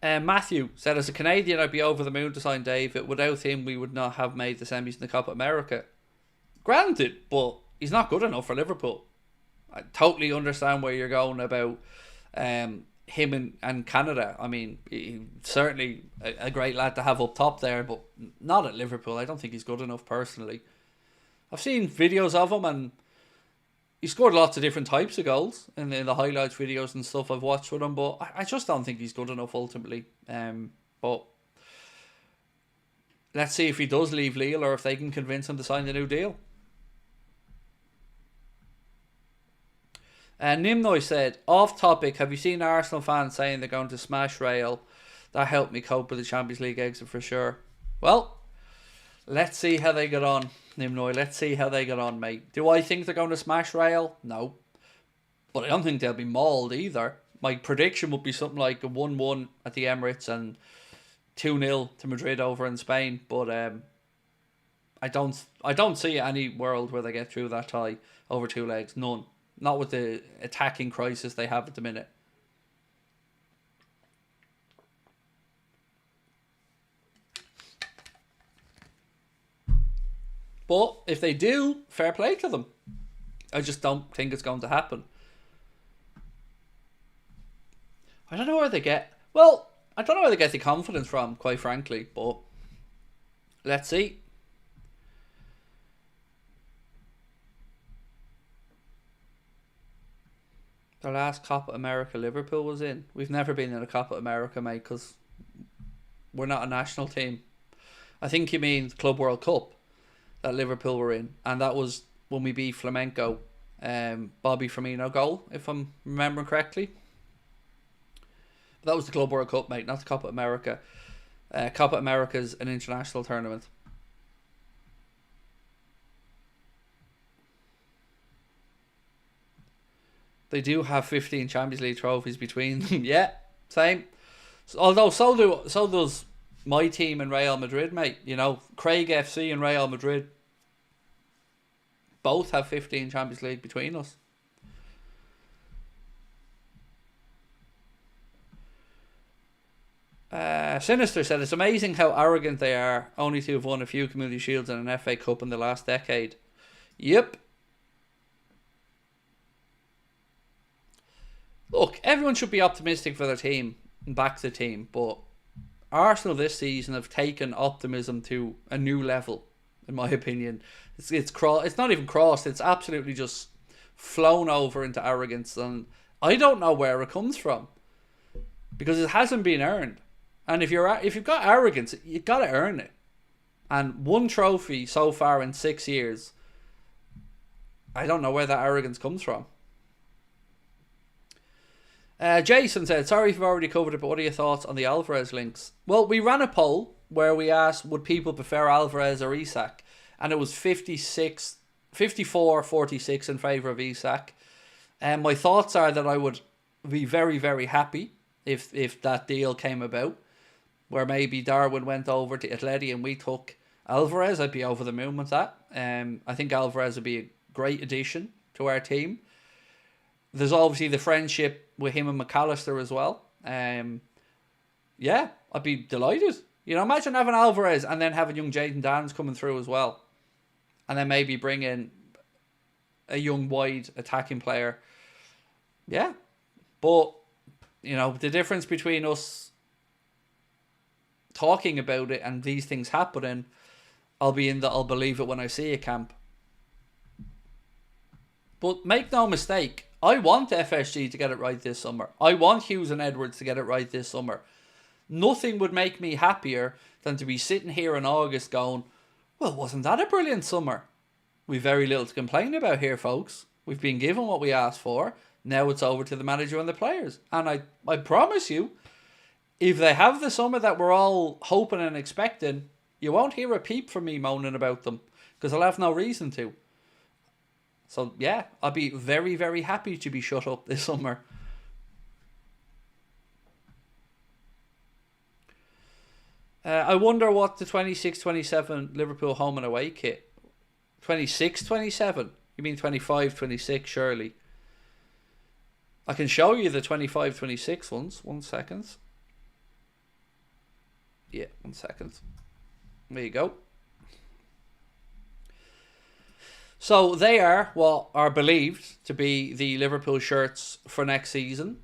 Matthew said, as a Canadian, I'd be over the moon to sign David. Without him, we would not have made the semis in the Copa America. Granted, but he's not good enough for Liverpool. I totally understand where you're going about him and Canada. I mean, he's certainly a great lad to have up top there, but not at Liverpool. I don't think he's good enough personally. I've seen videos of him and he scored lots of different types of goals in the highlights videos and stuff I've watched with him, but I just don't think he's good enough ultimately. But let's see if he does leave Lille or if they can convince him to sign the new deal. Nimnoy said, off topic, have you seen Arsenal fans saying they're going to smash Real? That helped me cope with the Champions League exit for sure. Well, let's see how they get on, Nimnoy. Let's see how they get on, mate. Do I think they're going to smash Real? No. But I don't think they'll be mauled either. My prediction would be something like a 1-1 at the Emirates and 2-0 to Madrid over in Spain. But I don't see any world where they get through that tie over 2 legs. None. Not with the attacking crisis they have at the minute. But if they do, fair play to them. I just don't think it's going to happen. I don't know where they get... Well, I don't know where they get the confidence from, quite frankly. But let's see. The last Copa America Liverpool was in. We've never been in a Copa America, mate, because we're not a national team. I think you mean the Club World Cup that Liverpool were in. And that was when we beat Flamengo. Bobby Firmino goal, if I'm remembering correctly. That was the Club World Cup, mate, not the Copa America. Copa America is an international tournament. They do have 15 Champions League trophies between them. Yeah, same. Although so does my team in Real Madrid, mate. You know, Craig FC and Real Madrid both have 15 Champions League between us. Sinister said, it's amazing how arrogant they are, only to have won a few Community Shields and an FA Cup in the last decade. Yep. Look, everyone should be optimistic for their team and back the team, but Arsenal this season have taken optimism to a new level, in my opinion. It's not even crossed, it's absolutely just flown over into arrogance, and I don't know where it comes from, because it hasn't been earned. And if you've got arrogance, you got to earn it. And one trophy so far in 6 years, I don't know where that arrogance comes from. Jason said, sorry if you've already covered it, but what are your thoughts on the Alvarez links? Well, we ran a poll where we asked, would people prefer Alvarez or Isak? And it was 54-46 in favour of Isak. And my thoughts are that I would be very, very happy if that deal came about, where maybe Darwin went over to Atleti and we took Alvarez. I'd be over the moon with that. I think Alvarez would be a great addition to our team. There's obviously the friendship with him and McAllister as well. Yeah, I'd be delighted. You know, imagine having Alvarez and then having young Jayden Daniels coming through as well. And then maybe bring in a young wide attacking player. Yeah. But, you know, the difference between us talking about it and these things happening, I'll believe it when I see a camp. But make no mistake, I want FSG to get it right this summer. I want Hughes and Edwards to get it right this summer. Nothing would make me happier than to be sitting here in August going, well, wasn't that a brilliant summer? We've very little to complain about here, folks. We've been given what we asked for. Now it's over to the manager and the players. And I promise you, if they have the summer that we're all hoping and expecting, you won't hear a peep from me moaning about them, because I'll have no reason to. So, yeah, I'll be very, very happy to be shut up this summer. I wonder what the 26-27 Liverpool home and away kit. 26-27? You mean 25-26, surely. I can show you the 25-26 ones. 1 second. Yeah, 1 second. There you go. So they are what are believed to be the Liverpool shirts for next season.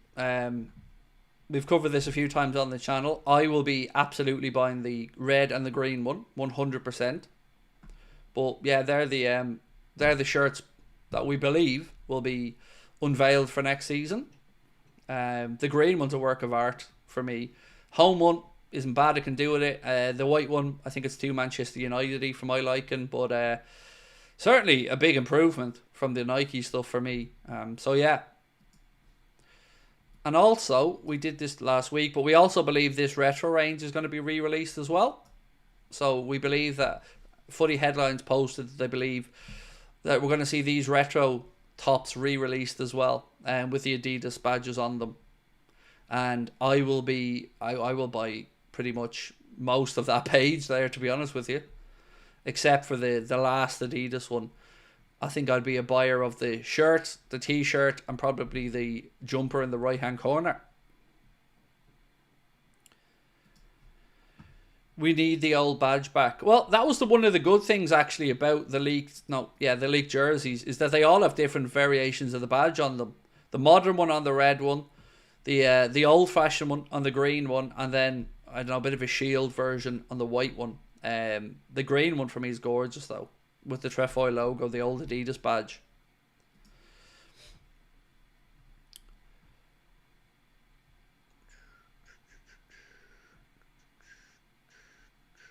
We've covered this a few times on the channel. I will be absolutely buying the red and the green one, 100%. But yeah, they're the shirts that we believe will be unveiled for next season. The green one's a work of art for me. Home one isn't bad, I can do with it. The white one, I think it's too Manchester United-y for my liking, but certainly a big improvement from the Nike stuff for me. So yeah. And also, we did this last week, but we also believe this retro range is going to be re-released as well. So we believe that Footy Headlines posted that they believe that we're going to see these retro tops re-released as well, with the Adidas badges on them. And I will buy pretty much most of that page there, to be honest with you, except for the last Adidas one. I think I'd be a buyer of the shirt, the t-shirt, and probably the jumper in the right hand corner. We need the old badge back. Well, that was one of the good things actually about the leaked, the leaked jerseys, is that they all have different variations of the badge on them. The modern one on the red one, the old fashioned one on the green one, and then I don't know, a bit of a shield version on the white one. The green one for me is gorgeous though, with the trefoil logo, the old Adidas badge.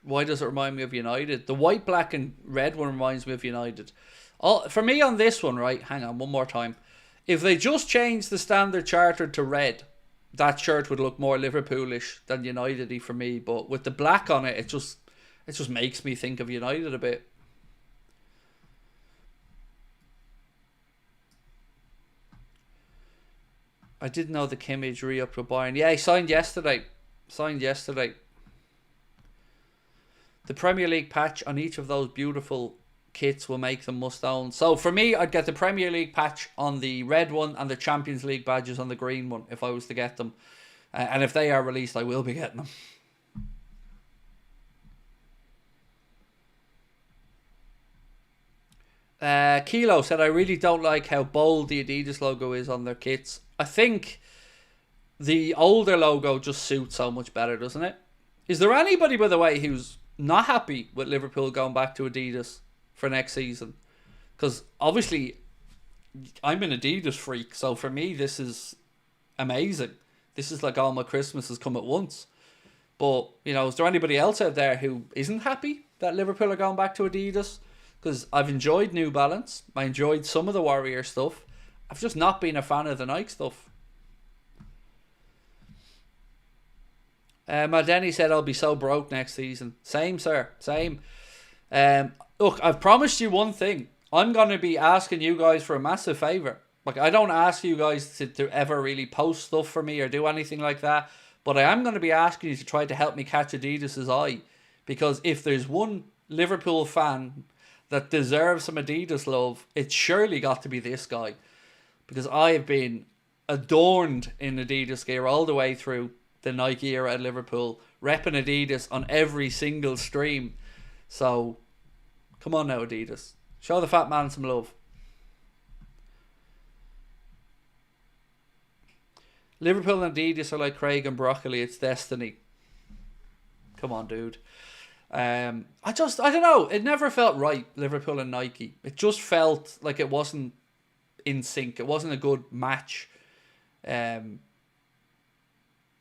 Why does it remind me of United? The white, black and red one reminds me of United. For me on this one, right, hang on one more time. If they just changed the standard charter to red, that shirt would look more Liverpoolish than United-y for me. But with the black on it, it just makes me think of United a bit. I didn't know the Kimmich re-up with Bayern. Yeah, he signed yesterday. The Premier League patch on each of those beautiful kits will make them must own. So for me, I'd get the Premier League patch on the red one and the Champions League badges on the green one if I was to get them. And if they are released, I will be getting them. Kilo said, I really don't like how bold the Adidas logo is on their kits. I think the older logo just suits so much better, doesn't it? Is there anybody, by the way, who's not happy with Liverpool going back to Adidas for next season? Because obviously I'm an Adidas freak, so for me this is amazing. This is like all my Christmases come at once. But, you know, is there anybody else out there who isn't happy that Liverpool are going back to Adidas? Because I've enjoyed New Balance. I enjoyed some of the Warrior stuff. I've just not been a fan of the Nike stuff. Denny said I'll be so broke next season. Same, sir. Same. Look, I've promised you one thing. I'm going to be asking you guys for a massive favour. Like, I don't ask you guys to ever really post stuff for me or do anything like that. But I am going to be asking you to try to help me catch Adidas's eye. Because if there's one Liverpool fan that deserves some Adidas love, it's surely got to be this guy. Because I have been adorned in Adidas gear all the way through the Nike era at Liverpool, repping Adidas on every single stream. So, come on now, Adidas. Show the fat man some love. Liverpool and Adidas are like Craig and broccoli. It's destiny. Come on, dude. I don't know. It never felt right, Liverpool and Nike. It just felt like it wasn't in sync. It wasn't a good match.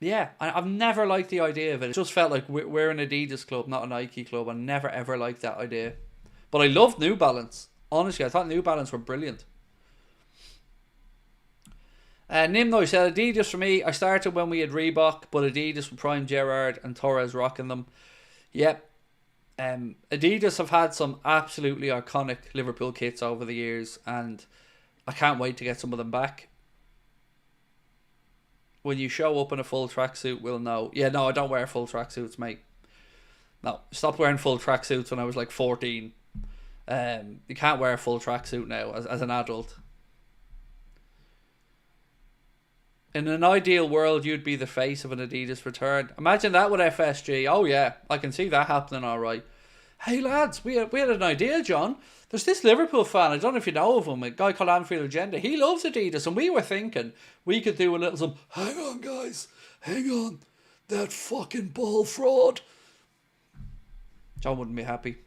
Yeah, I've never liked the idea of it. It just felt like we're an Adidas club, not a Nike club. I never ever liked that idea. But I loved New Balance. Honestly, I thought New Balance were brilliant. Nimno said, Adidas for me, I started when we had Reebok, but Adidas with Prime Gerrard and Torres rocking them. Yep. Adidas have had some absolutely iconic Liverpool kits over the years, and I can't wait to get some of them back. When you show up in a full tracksuit, we'll know. Yeah, no, I don't wear full tracksuits, mate. No, stopped wearing full tracksuits when I was like 14. You can't wear a full tracksuit now as an adult. In an ideal world, you'd be the face of an Adidas return. Imagine that with FSG. Oh yeah, I can see that happening all right. Hey lads, we had an idea, John. There's this Liverpool fan, I don't know if you know of him, a guy called Anfield Agenda. He loves Adidas, and we were thinking we could do a little some, hang on guys, hang on, that fucking ball fraud. John wouldn't be happy.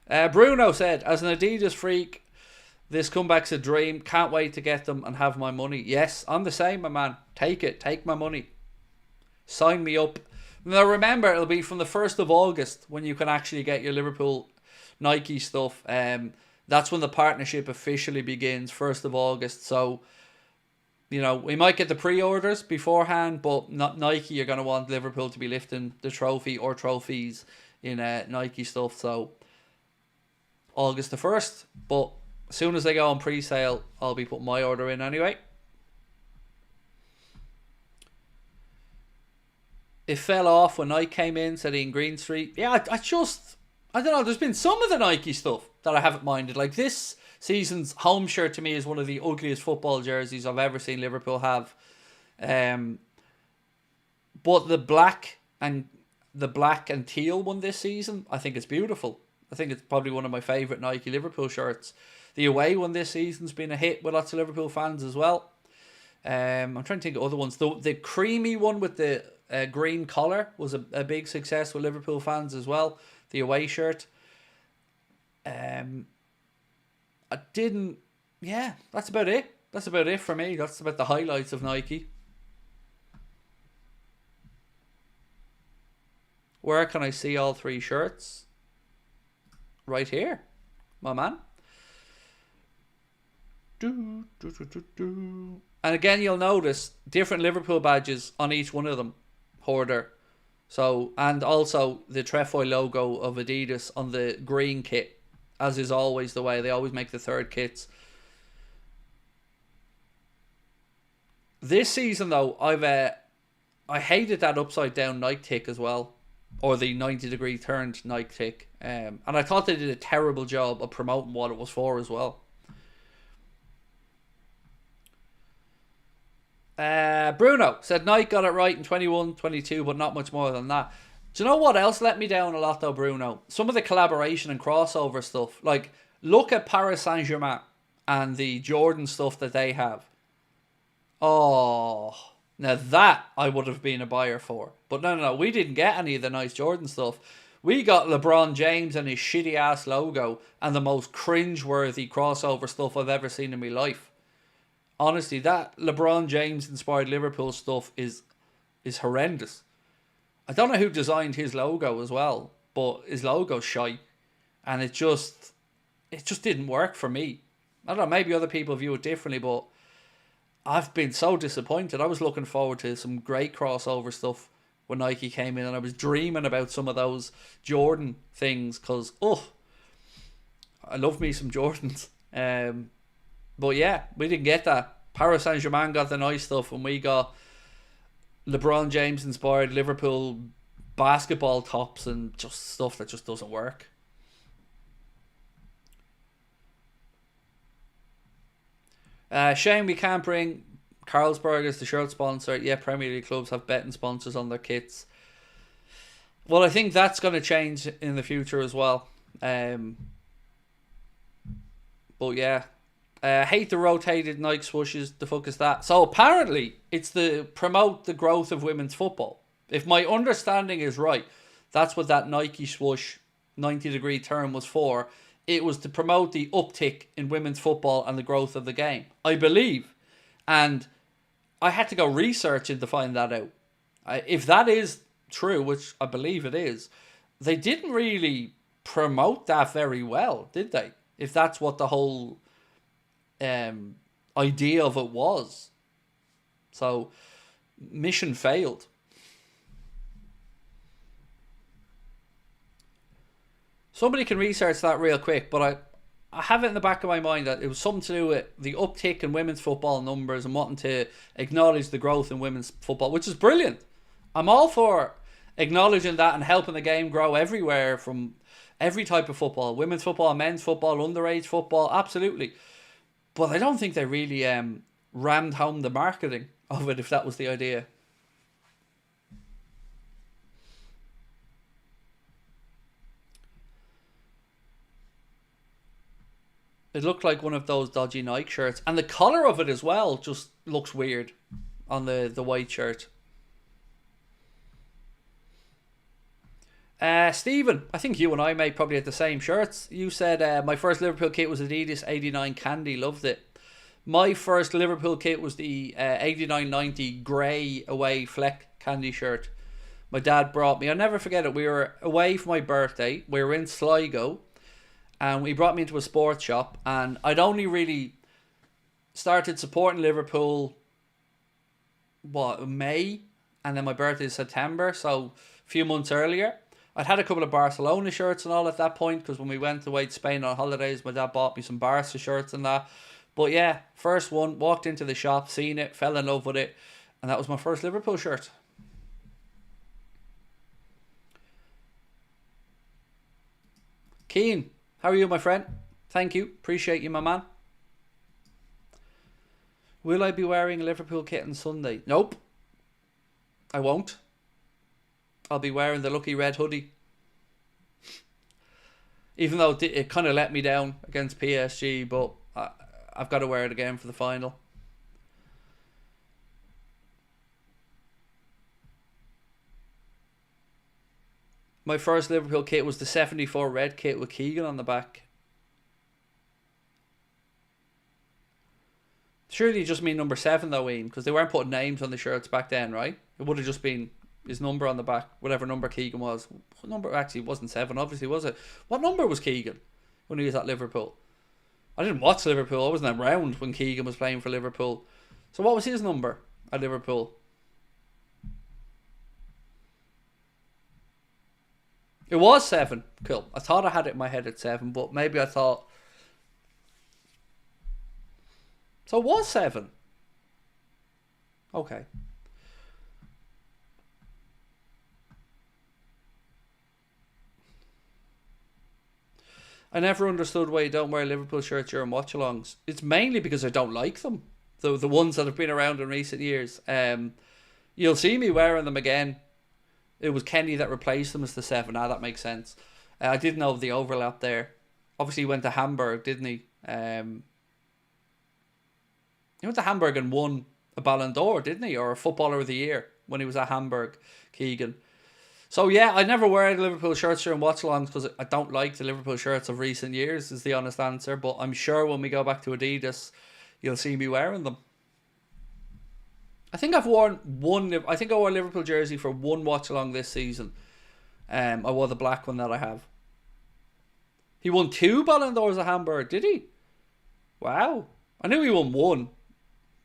Bruno said, as an Adidas freak, this comeback's a dream. Can't wait to get them and have my money. Yes, I'm the same, my man. Take it. Take my money. Sign me up. Now remember, it'll be from the 1st of August when you can actually get your Liverpool Nike stuff. That's when the partnership officially begins, 1st of August. So, you know, we might get the pre-orders beforehand, but not Nike. You're going to want Liverpool to be lifting the trophy or trophies in Nike stuff. So, August the 1st. But as soon as they go on pre-sale, I'll be putting my order in anyway. It fell off when Nike came in, said Ian Greenstreet. Yeah, I don't know. There's been some of the Nike stuff that I haven't minded. Like this season's home shirt to me is one of the ugliest football jerseys I've ever seen Liverpool have. But the black and teal one this season, I think it's beautiful. I think it's probably one of my favourite Nike Liverpool shirts. The away one this season's been a hit with lots of Liverpool fans as well. I'm trying to think of other ones. The creamy one with the green collar was a big success with Liverpool fans as well. The away shirt. Yeah, that's about it. That's about it for me. That's about the highlights of Nike. Where can I see all three shirts? Right here, my man. And again, you'll notice different Liverpool badges on each one of them. Hoarder. So, and also the trefoil logo of Adidas on the green kit, as is always the way. They always make the third kits. This season, though, I hated that upside down Nike tick as well, or the 90-degree turned Nike tick. And I thought they did a terrible job of promoting what it was for as well. Bruno said Nike got it right in 21, 22, but not much more than that. Do you know what else let me down a lot though, Bruno? Some of the collaboration and crossover stuff. Like, look at Paris Saint-Germain and the Jordan stuff that they have. Oh, now that I would have been a buyer for. But no, we didn't get any of the nice Jordan stuff. We got LeBron James and his shitty ass logo and the most cringe-worthy crossover stuff I've ever seen in my life. Honestly, that LeBron James inspired Liverpool stuff is horrendous. I don't know who designed his logo as well, but his logo's shite. And it just didn't work for me. I don't know, maybe other people view it differently, but I've been so disappointed. I was looking forward to some great crossover stuff when Nike came in, and I was dreaming about some of those Jordan things because, I love me some Jordans. But yeah, we didn't get that. Paris Saint-Germain got the nice stuff, and we got LeBron James inspired Liverpool basketball tops and just stuff that just doesn't work. Shame we can't bring Carlsberg as the shirt sponsor. Yeah, Premier League clubs have betting sponsors on their kits. Well, I think that's going to change in the future as well. But yeah. Hate the rotated Nike swooshes. The fuck is that? So apparently it's to promote the growth of women's football. If my understanding is right, that's what that Nike swoosh 90-degree turn was for. It was to promote the uptick in women's football and the growth of the game, I believe. And I had to go researching to find that out. If that is true, which I believe it is, they didn't really promote that very well, did they? If that's what the whole idea of it was. So, mission failed. Somebody can research that real quick, but I have it in the back of my mind that it was something to do with the uptick in women's football numbers and wanting to acknowledge the growth in women's football, which is brilliant. I'm all for acknowledging that and helping the game grow everywhere, from every type of football. Women's football, men's football, underage football, absolutely. But I don't think they really rammed home the marketing of it, if that was the idea. It looked like one of those dodgy Nike shirts. And the colour of it as well just looks weird on the white shirt. Stephen, I think you and I may probably had the same shirts. You said my first Liverpool kit was Adidas 89 Candy. Loved it. My first Liverpool kit was the 89-90 grey away Fleck Candy shirt. My dad brought me. I'll never forget it. We were away for my birthday. We were in Sligo. And he brought me into a sports shop. And I'd only really started supporting Liverpool, May? And then my birthday is September. So a few months earlier. I'd had a couple of Barcelona shirts and all at that point, because when we went away to Spain on holidays, my dad bought me some Barca shirts and that. But yeah, first one, walked into the shop, seen it, fell in love with it, and that was my first Liverpool shirt. Keen, how are you, my friend? Thank you, appreciate you, my man. Will I be wearing a Liverpool kit on Sunday? Nope, I won't. I'll be wearing the lucky red hoodie. Even though it kind of let me down against PSG, but I've got to wear it again for the final. My first Liverpool kit was the 74 red kit with Keegan on the back. Surely you just mean number 7 though, Ian, because they weren't putting names on the shirts back then, right? It would have just been his number on the back, whatever number Keegan was. What number? Actually, it wasn't 7, obviously, was it? What number was Keegan when he was at Liverpool? I didn't watch Liverpool. I wasn't around when Keegan was playing for Liverpool. So what was his number at Liverpool? It was 7. Cool. I thought I had it in my head at 7, but maybe I thought... So it was 7. Okay. I never understood why you don't wear Liverpool shirts during watch-alongs. It's mainly because I don't like them. The ones that have been around in recent years. You'll see me wearing them again. It was Kenny that replaced them as the 7. That makes sense. I didn't know the overlap there. Obviously, he went to Hamburg, didn't he? He went to Hamburg and won a Ballon d'Or, didn't he? Or a Footballer of the Year when he was at Hamburg, Keegan. So, yeah, I never wear Liverpool shirts during watch-alongs because I don't like the Liverpool shirts of recent years, is the honest answer. But I'm sure when we go back to Adidas, you'll see me wearing them. I think I've worn one... I think I wore a Liverpool jersey for one watch-along this season. I wore the black one that I have. He won 2 Ballon d'Ors at Hamburg, did he? Wow. I knew he won 1,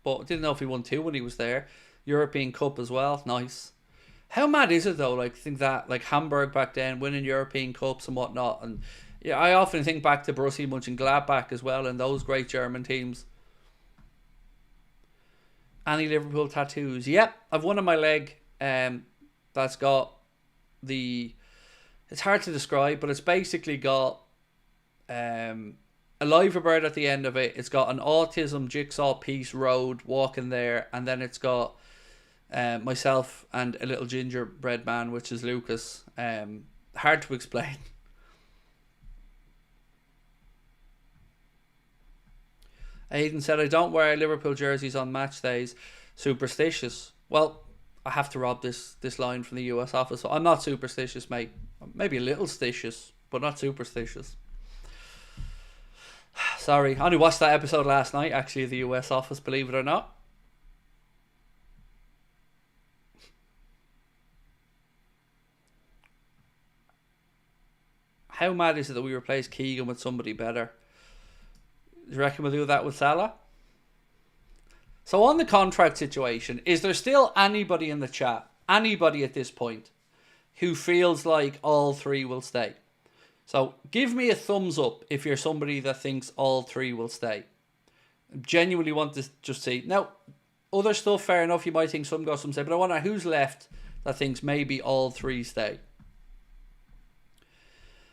but I didn't know if he won 2 when he was there. European Cup as well. Nice. How mad is it though? Like, think that, like Hamburg back then, winning European Cups and whatnot. And yeah, I often think back to Borussia Mönchengladbach as well and those great German teams. Any Liverpool tattoos? Yep, I've one on my leg. That's got the... It's hard to describe, but it's basically got a liver bird at the end of it. It's got an autism jigsaw piece road walking there, and then it's got myself and a little gingerbread man, which is Lucas. Hard to explain. Aidan said, I don't wear Liverpool jerseys on match days. Superstitious. Well, I have to rob this line from the US office. So I'm not superstitious, mate. Maybe a little stitious, but not superstitious. Sorry, I only watched that episode last night, actually, of the US office, believe it or not. How mad is it that we replaced Keegan with somebody better? Do you reckon we'll do that with Salah? So on the contract situation, is there still anybody in the chat, anybody at this point, who feels like all 3 will stay? So give me a thumbs up if you're somebody that thinks all 3 will stay. I genuinely want to just see. Now, other stuff, fair enough, you might think some go, some stay, but I wonder who's left that thinks maybe all 3 stay.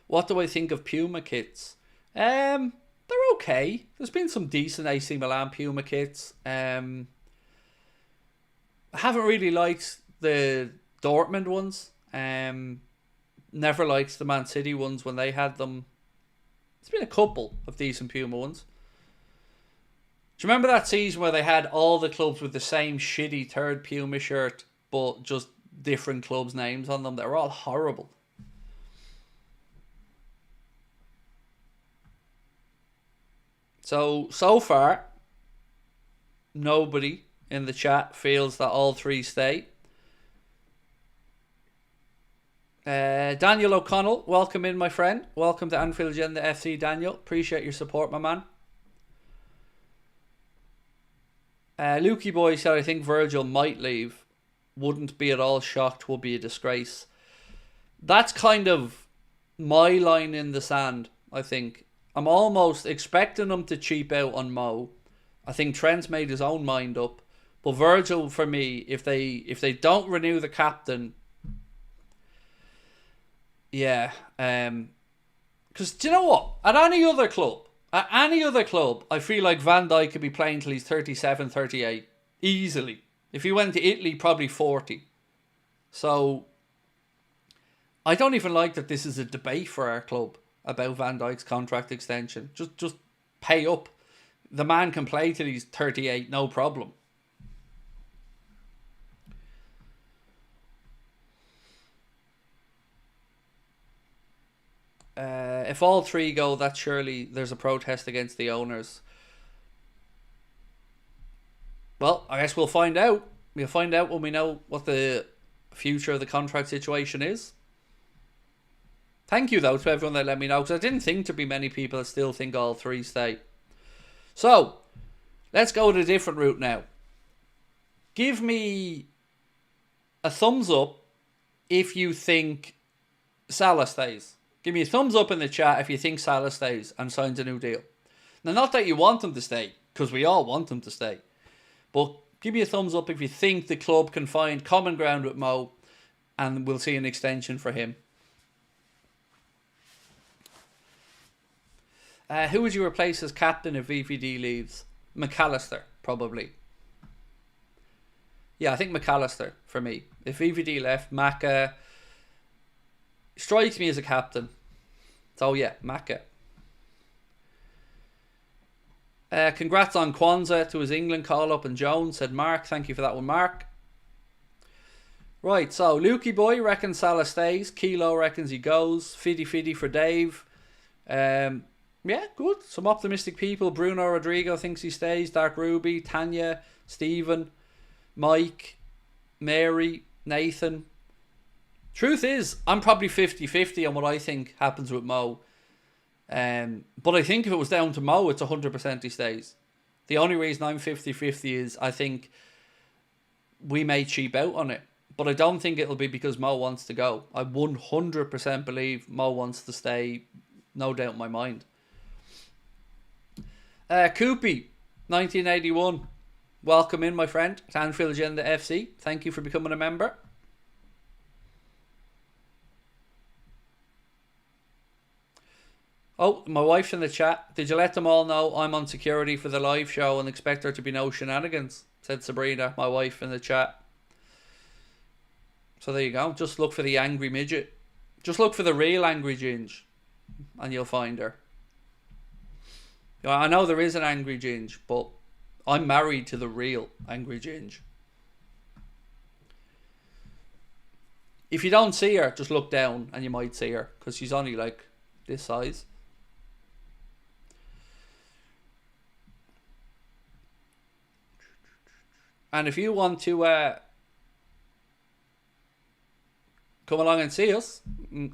What do I think of Puma kits? They're okay. There's been some decent AC Milan Puma kits. I haven't really liked the Dortmund ones. Never liked the Man City ones when they had them. There's been a couple of decent Puma ones. Do you remember that season where they had all the clubs with the same shitty third Puma shirt, but just different clubs' names on them? They were all horrible. So far, nobody in the chat feels that all 3 stay. Daniel O'Connell, welcome in, my friend. Welcome to Anfield Agenda FC, Daniel. Appreciate your support, my man. Lukey Boy said, I think Virgil might leave. Wouldn't be at all shocked, would be a disgrace. That's kind of my line in the sand, I think. I'm almost expecting them to cheap out on Mo. I think Trent's made his own mind up. But Virgil, for me, if they don't renew the captain, yeah. Because do you know what? At any other club, I feel like Van Dijk could be playing till he's 37, 38. Easily. If he went to Italy, probably 40. So, I don't even like that this is a debate for our club about Van Dijk's contract extension. Just pay up. The man can play till he's 38, no problem. If all three go, that surely there's a protest against the owners. Well, I guess we'll find out. We'll find out when we know what the future of the contract situation is. Thank you, though, to everyone that let me know, because I didn't think there'd be many people that still think all three stay. So, let's go to a different route now. Give me a thumbs up if you think Salah stays. Give me a thumbs up in the chat if you think Salah stays and signs a new deal. Now, not that you want him to stay, because we all want him to stay. But give me a thumbs up if you think the club can find common ground with Mo and we'll see an extension for him. Who would you replace as captain if VVD leaves? McAllister, probably. Yeah, I think McAllister for me. If VVD left, Maka strikes me as a captain. So yeah, Maka. Congrats on Kwanzaa to his England call-up and Jones, said Mark. Thank you for that one, Mark. Right, so Lukey Boy reckons Salah stays. Kilo reckons he goes. Fiddy for Dave. Yeah, good. Some optimistic people. Bruno Rodrigo thinks he stays. Dark Ruby, Tanya, Stephen, Mike, Mary, Nathan. Truth is, I'm probably 50-50 on what I think happens with Mo. But I think if it was down to Mo, it's 100% he stays. The only reason I'm 50-50 is I think we may cheap out on it. But I don't think it'll be because Mo wants to go. I 100% believe Mo wants to stay. No doubt in my mind. Koopy, 1981. Welcome in, my friend, to Anfield Agenda FC. Thank you for becoming a member. Oh, my wife's in the chat. Did you let them all know I'm on security for the live show and expect there to be no shenanigans? Said Sabrina, my wife, in the chat. So there you go. Just look for the angry midget. Just look for the real angry Ginge and you'll find her. I know there is an angry Ginge, but I'm married to the real angry Ginge. If you don't see her, just look down and you might see her, because she's only like this size. And if you want to come along and see us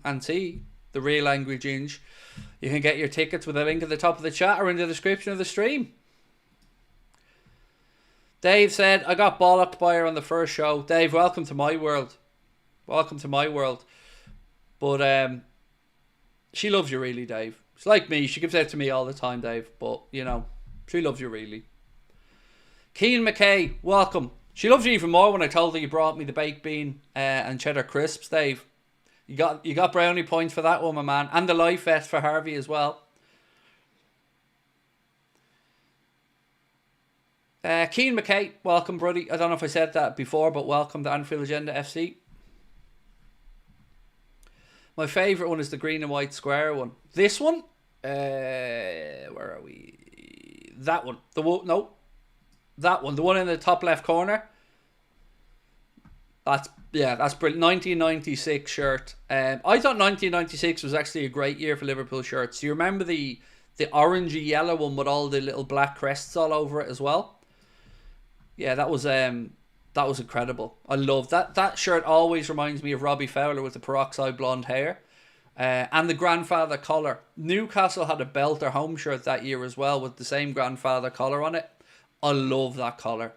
and see the real angry Ginge, you can get your tickets with a link at the top of the chat or in the description of the stream. Dave said, I got bollocked by her on the first show. Dave, welcome to my world. Welcome to my world. But she loves you really, Dave. She's like me. She gives out to me all the time, Dave. But, you know, she loves you really. Keane McKay, welcome. She loves you even more when I told her you brought me the baked bean and cheddar crisps, Dave. You got brownie points for that one, my man. And the life vest for Harvey as well. Keane McKay, welcome, buddy. I don't know if I said that before, but welcome to Anfield Agenda FC. My favourite one is the green and white square one. This one? Where are we? That one. No. That one. The one in the top left corner. That's brilliant. 1996 shirt. I thought 1996 was actually a great year for Liverpool shirts. Do you remember the orangey yellow one with all the little black crests all over it as well? Yeah, that was incredible. I love that. That shirt always reminds me of Robbie Fowler with the peroxide blonde hair. And the grandfather collar. Newcastle had a belter home shirt that year as well with the same grandfather collar on it. I love that collar.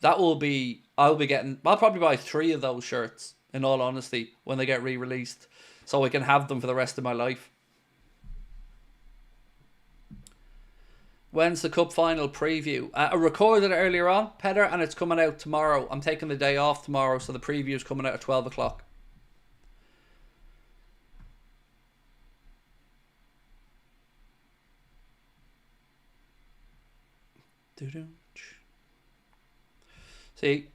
I'll probably buy 3 of those shirts, in all honesty, when they get re-released, so I can have them for the rest of my life. When's the cup final preview? I recorded it earlier on, Peter, and it's coming out tomorrow. I'm taking the day off tomorrow, so the preview is coming out at 12 o'clock. See,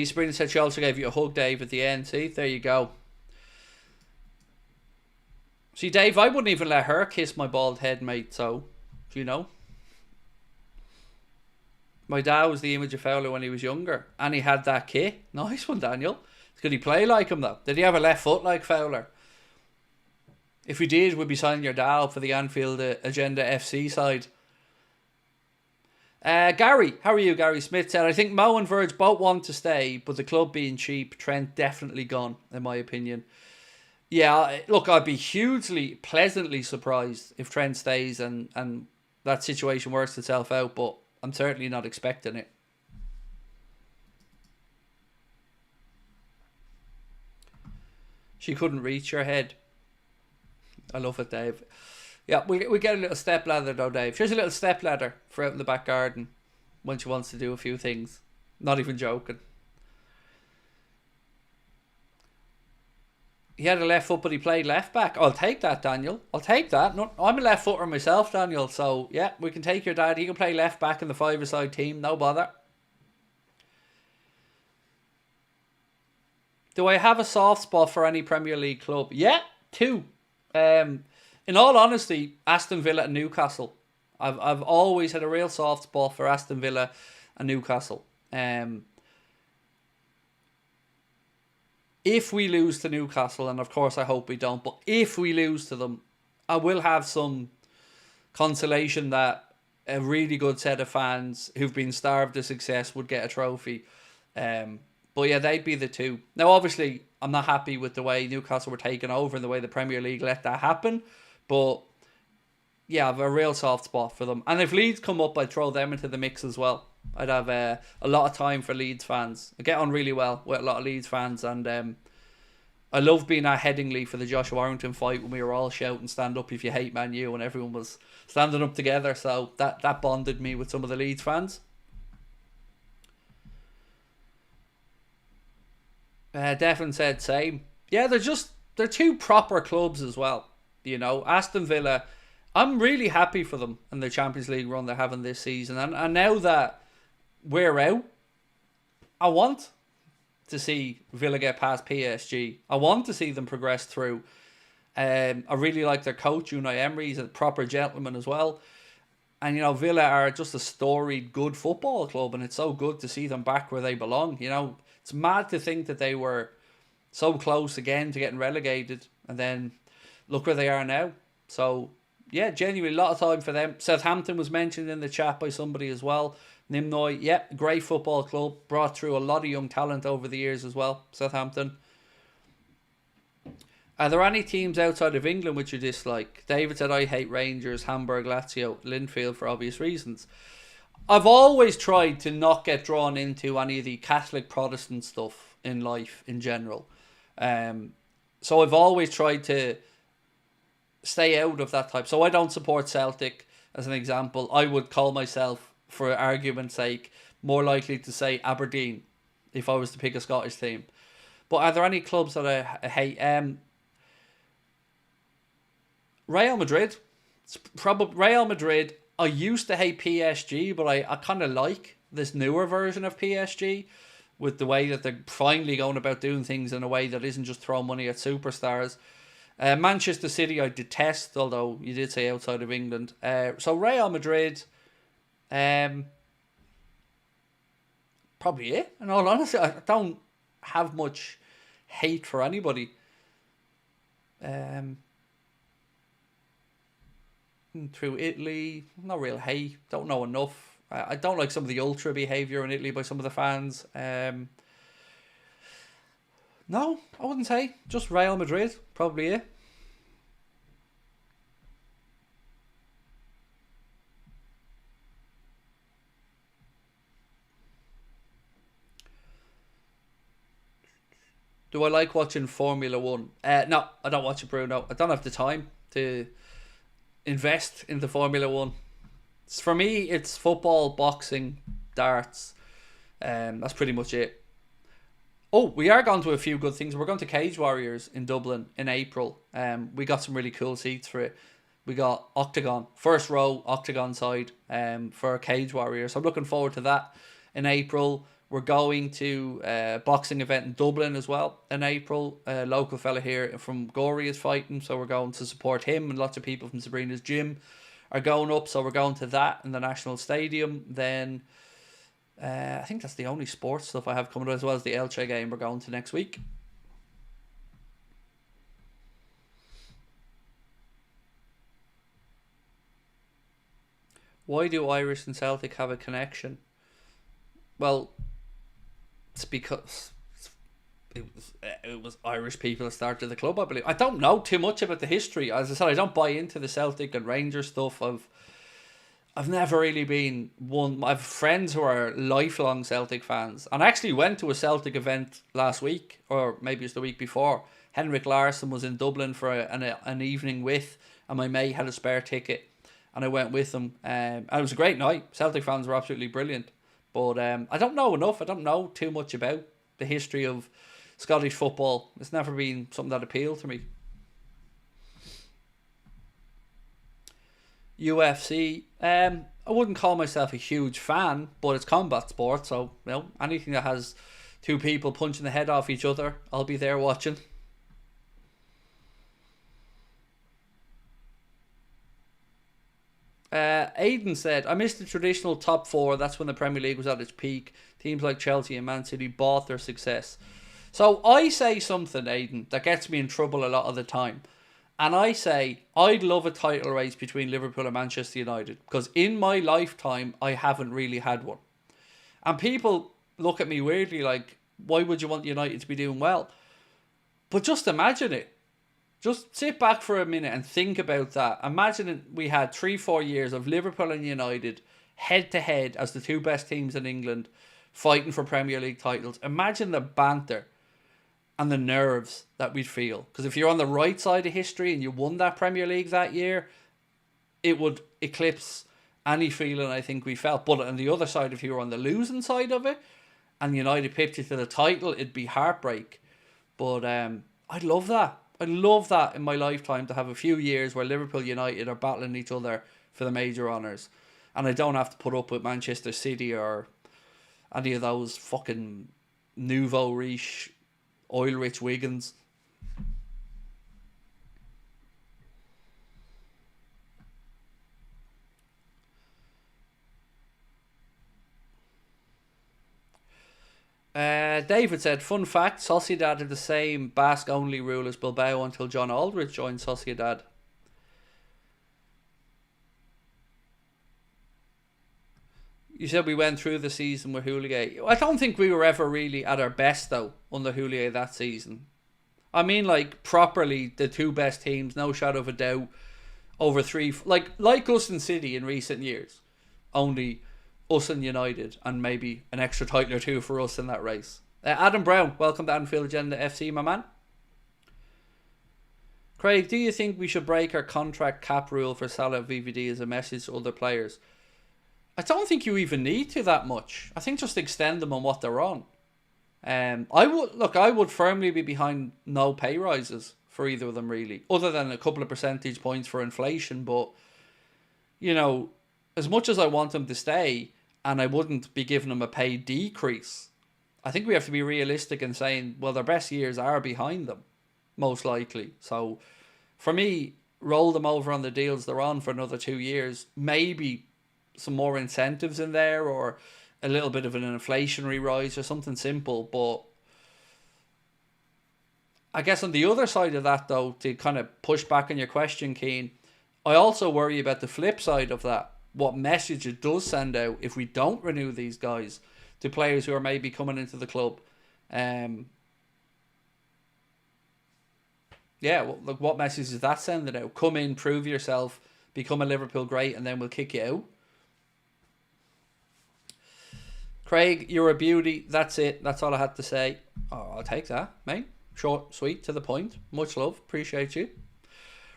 Sabrina said she also gave you a hug, Dave, at the end. See, there you go. See, Dave, I wouldn't even let her kiss my bald head, mate. So, you know, my dad was the image of Fowler when he was younger, and he had that kit. Nice one, Daniel. Could he play like him though? Did he have a left foot like Fowler? If he did, we'd be signing your dad up for the Anfield Agenda FC side. Gary, how are you? Gary Smith said, I think Mo and Verge both want to stay, but the club being cheap, Trent definitely gone, in my opinion. Yeah, look, I'd be hugely, pleasantly surprised if Trent stays and that situation works itself out, but I'm certainly not expecting it. She couldn't reach your head. I love it, Dave. Yeah, we get a little step ladder though, Dave. Here's a little step ladder for out in the back garden when she wants to do a few things. Not even joking. He had a left foot, but he played left back. I'll take that, Daniel. I'll take that. No, I'm a left footer myself, Daniel. So, yeah, we can take your dad. He can play left back in the five-a-side team. No bother. Do I have a soft spot for any Premier League club? Yeah, two. In all honesty, Aston Villa and Newcastle. I've always had a real soft spot for Aston Villa and Newcastle. If we lose to Newcastle, and of course I hope we don't, but if we lose to them, I will have some consolation that a really good set of fans who've been starved of success would get a trophy. But yeah, they'd be the two. Now, obviously, I'm not happy with the way Newcastle were taken over and the way the Premier League let that happen. But yeah, I have a real soft spot for them. And if Leeds come up, I'd throw them into the mix as well. I'd have a lot of time for Leeds fans. I get on really well with a lot of Leeds fans. And I love being at Headingley for the Joshua Warrington fight when we were all shouting, stand up if you hate Man U, and everyone was standing up together. So that bonded me with some of the Leeds fans. Devin said same. Yeah, they're two proper clubs as well. You know, Aston Villa, I'm really happy for them and the Champions League run they're having this season. And now that we're out, I want to see Villa get past PSG. I want to see them progress through. I really like their coach, Unai Emery. He's a proper gentleman as well. And, you know, Villa are just a storied, good football club. And it's so good to see them back where they belong. You know, it's mad to think that they were so close again to getting relegated. And then look where they are now. So, yeah, genuinely a lot of time for them. Southampton was mentioned in the chat by somebody as well. Nimnoy, yeah, great football club. Brought through a lot of young talent over the years as well, Southampton. Are there any teams outside of England which you dislike? David said, I hate Rangers, Hamburg, Lazio, Linfield for obvious reasons. I've always tried to not get drawn into any of the Catholic Protestant stuff in life in general. So I've always tried to stay out of that type. So I don't support Celtic, as an example. I would call myself, for argument's sake, more likely to say Aberdeen if I was to pick a Scottish team. But are there any clubs that I hate? Real Madrid. It's probably Real Madrid. I used to hate PSG, but I kind of like this newer version of PSG with the way that they're finally going about doing things in a way that isn't just throwing money at superstars. Manchester City I detest, although you did say outside of England. So Real Madrid, probably it. In all honesty, I don't have much hate for anybody. Through Italy, no real hate. Don't know enough. I don't like some of the ultra behaviour in Italy by some of the fans. No, I wouldn't say. Just Real Madrid, probably it. Do I like watching Formula 1? No, I don't watch it, Bruno. I don't have the time to invest into Formula 1. For me, it's football, boxing, darts. That's pretty much it. Oh, we are going to a few good things. We're going to Cage Warriors in Dublin in April. We got some really cool seats for it. We got Octagon, first row Octagon side for Cage Warriors. So I'm looking forward to that in April. We're going to a boxing event in Dublin as well in April. A local fella here from Gorey is fighting, so we're going to support him, and lots of people from Sabrina's gym are going up, so we're going to that in the National Stadium. Then I think that's the only sports stuff I have coming up, as well as the Elche game we're going to next week. Why do Irish and Celtic have a connection? Well, it's because it was Irish people that started the club, I believe. I don't know too much about the history. As I said, I don't buy into the Celtic and Rangers stuff. I've never really been one. I have friends who are lifelong Celtic fans, and I actually went to a Celtic event last week, or maybe it's the week before. Henrik Larsson was in Dublin for an evening with, and my mate had a spare ticket, and I went with him. And it was a great night. Celtic fans were absolutely brilliant. But I don't know enough. I don't know too much about the history of Scottish football. It's never been something that appealed to me. UFC. I wouldn't call myself a huge fan, but it's combat sport, so anything that has two people punching the head off each other, I'll be there watching. Aidan said, I missed the traditional top four. That's when the Premier League was at its peak. Teams like Chelsea and Man City bought their success. So I say something, Aidan, that gets me in trouble a lot of the time. And I say, I'd love a title race between Liverpool and Manchester United, because in my lifetime, I haven't really had one. And people look at me weirdly like, why would you want United to be doing well? But just imagine it. Just sit back for a minute and think about that. Imagine we had 3-4 years of Liverpool and United head to head as the two best teams in England fighting for Premier League titles. Imagine the banter and the nerves that we'd feel. Because if you're on the right side of history and you won that Premier League that year, it would eclipse any feeling I think we felt. But on the other side, if you were on the losing side of it and United pipped you to the title, it'd be heartbreak. But I'd love that. I'd love that in my lifetime, to have a few years where Liverpool United are battling each other for the major honours. And I don't have to put up with Manchester City or any of those fucking nouveau riche, oil-rich Wiggins. David said, fun fact, Sociedad had the same Basque-only rule as Bilbao until John Aldridge joined Sociedad. You said we went through the season with Houllier. I don't think we were ever really at our best, though, under Houllier that season. I mean, like, properly, the two best teams, no shadow of a doubt, over three... Like us and City in recent years. Only us and United, and maybe an extra title or two for us in that race. Adam Brown, welcome to Anfield Agenda FC, my man. Craig, do you think we should break our contract cap rule for Salah VVD as a message to other players? I don't think you even need to that much. I think just extend them on what they're on. I would firmly be behind no pay rises for either of them, really, other than a couple of percentage points for inflation. But, you know, as much as I want them to stay, and I wouldn't be giving them a pay decrease, I think we have to be realistic in saying, well, their best years are behind them, most likely. So, for me, roll them over on the deals they're on for another 2 years. Maybe some more incentives in there, or a little bit of an inflationary rise or something simple. But I guess on the other side of that, though, to kind of push back on your question, Keane, I also worry about the flip side of that. What message it does send out if we don't renew these guys to players who are maybe coming into the club. What message is that sending out? Come in, prove yourself, become a Liverpool great, and then we'll kick you out. Craig, you're a beauty. That's it. That's all I had to say. Oh, I'll take that, mate. Short, sweet, to the point. Much love. Appreciate you.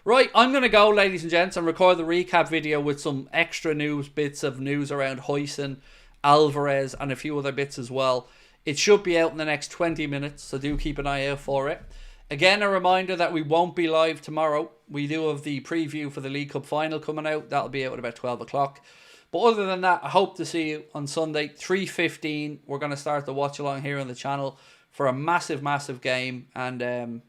Right, I'm going to go, ladies and gents, and record the recap video with some extra bits of news around Huijsen, Alvarez, and a few other bits as well. It should be out in the next 20 minutes, so do keep an eye out for it. Again, a reminder that we won't be live tomorrow. We do have the preview for the League Cup final coming out. That'll be out at about 12 o'clock. But other than that, I hope to see you on Sunday, 3:15. We're going to start the watch along here on the channel for a massive, massive game. And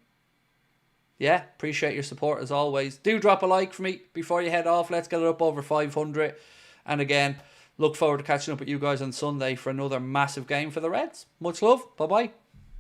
yeah, appreciate your support as always. Do drop a like for me before you head off. Let's get it up over 500. And again, look forward to catching up with you guys on Sunday for another massive game for the Reds. Much love. Bye-bye.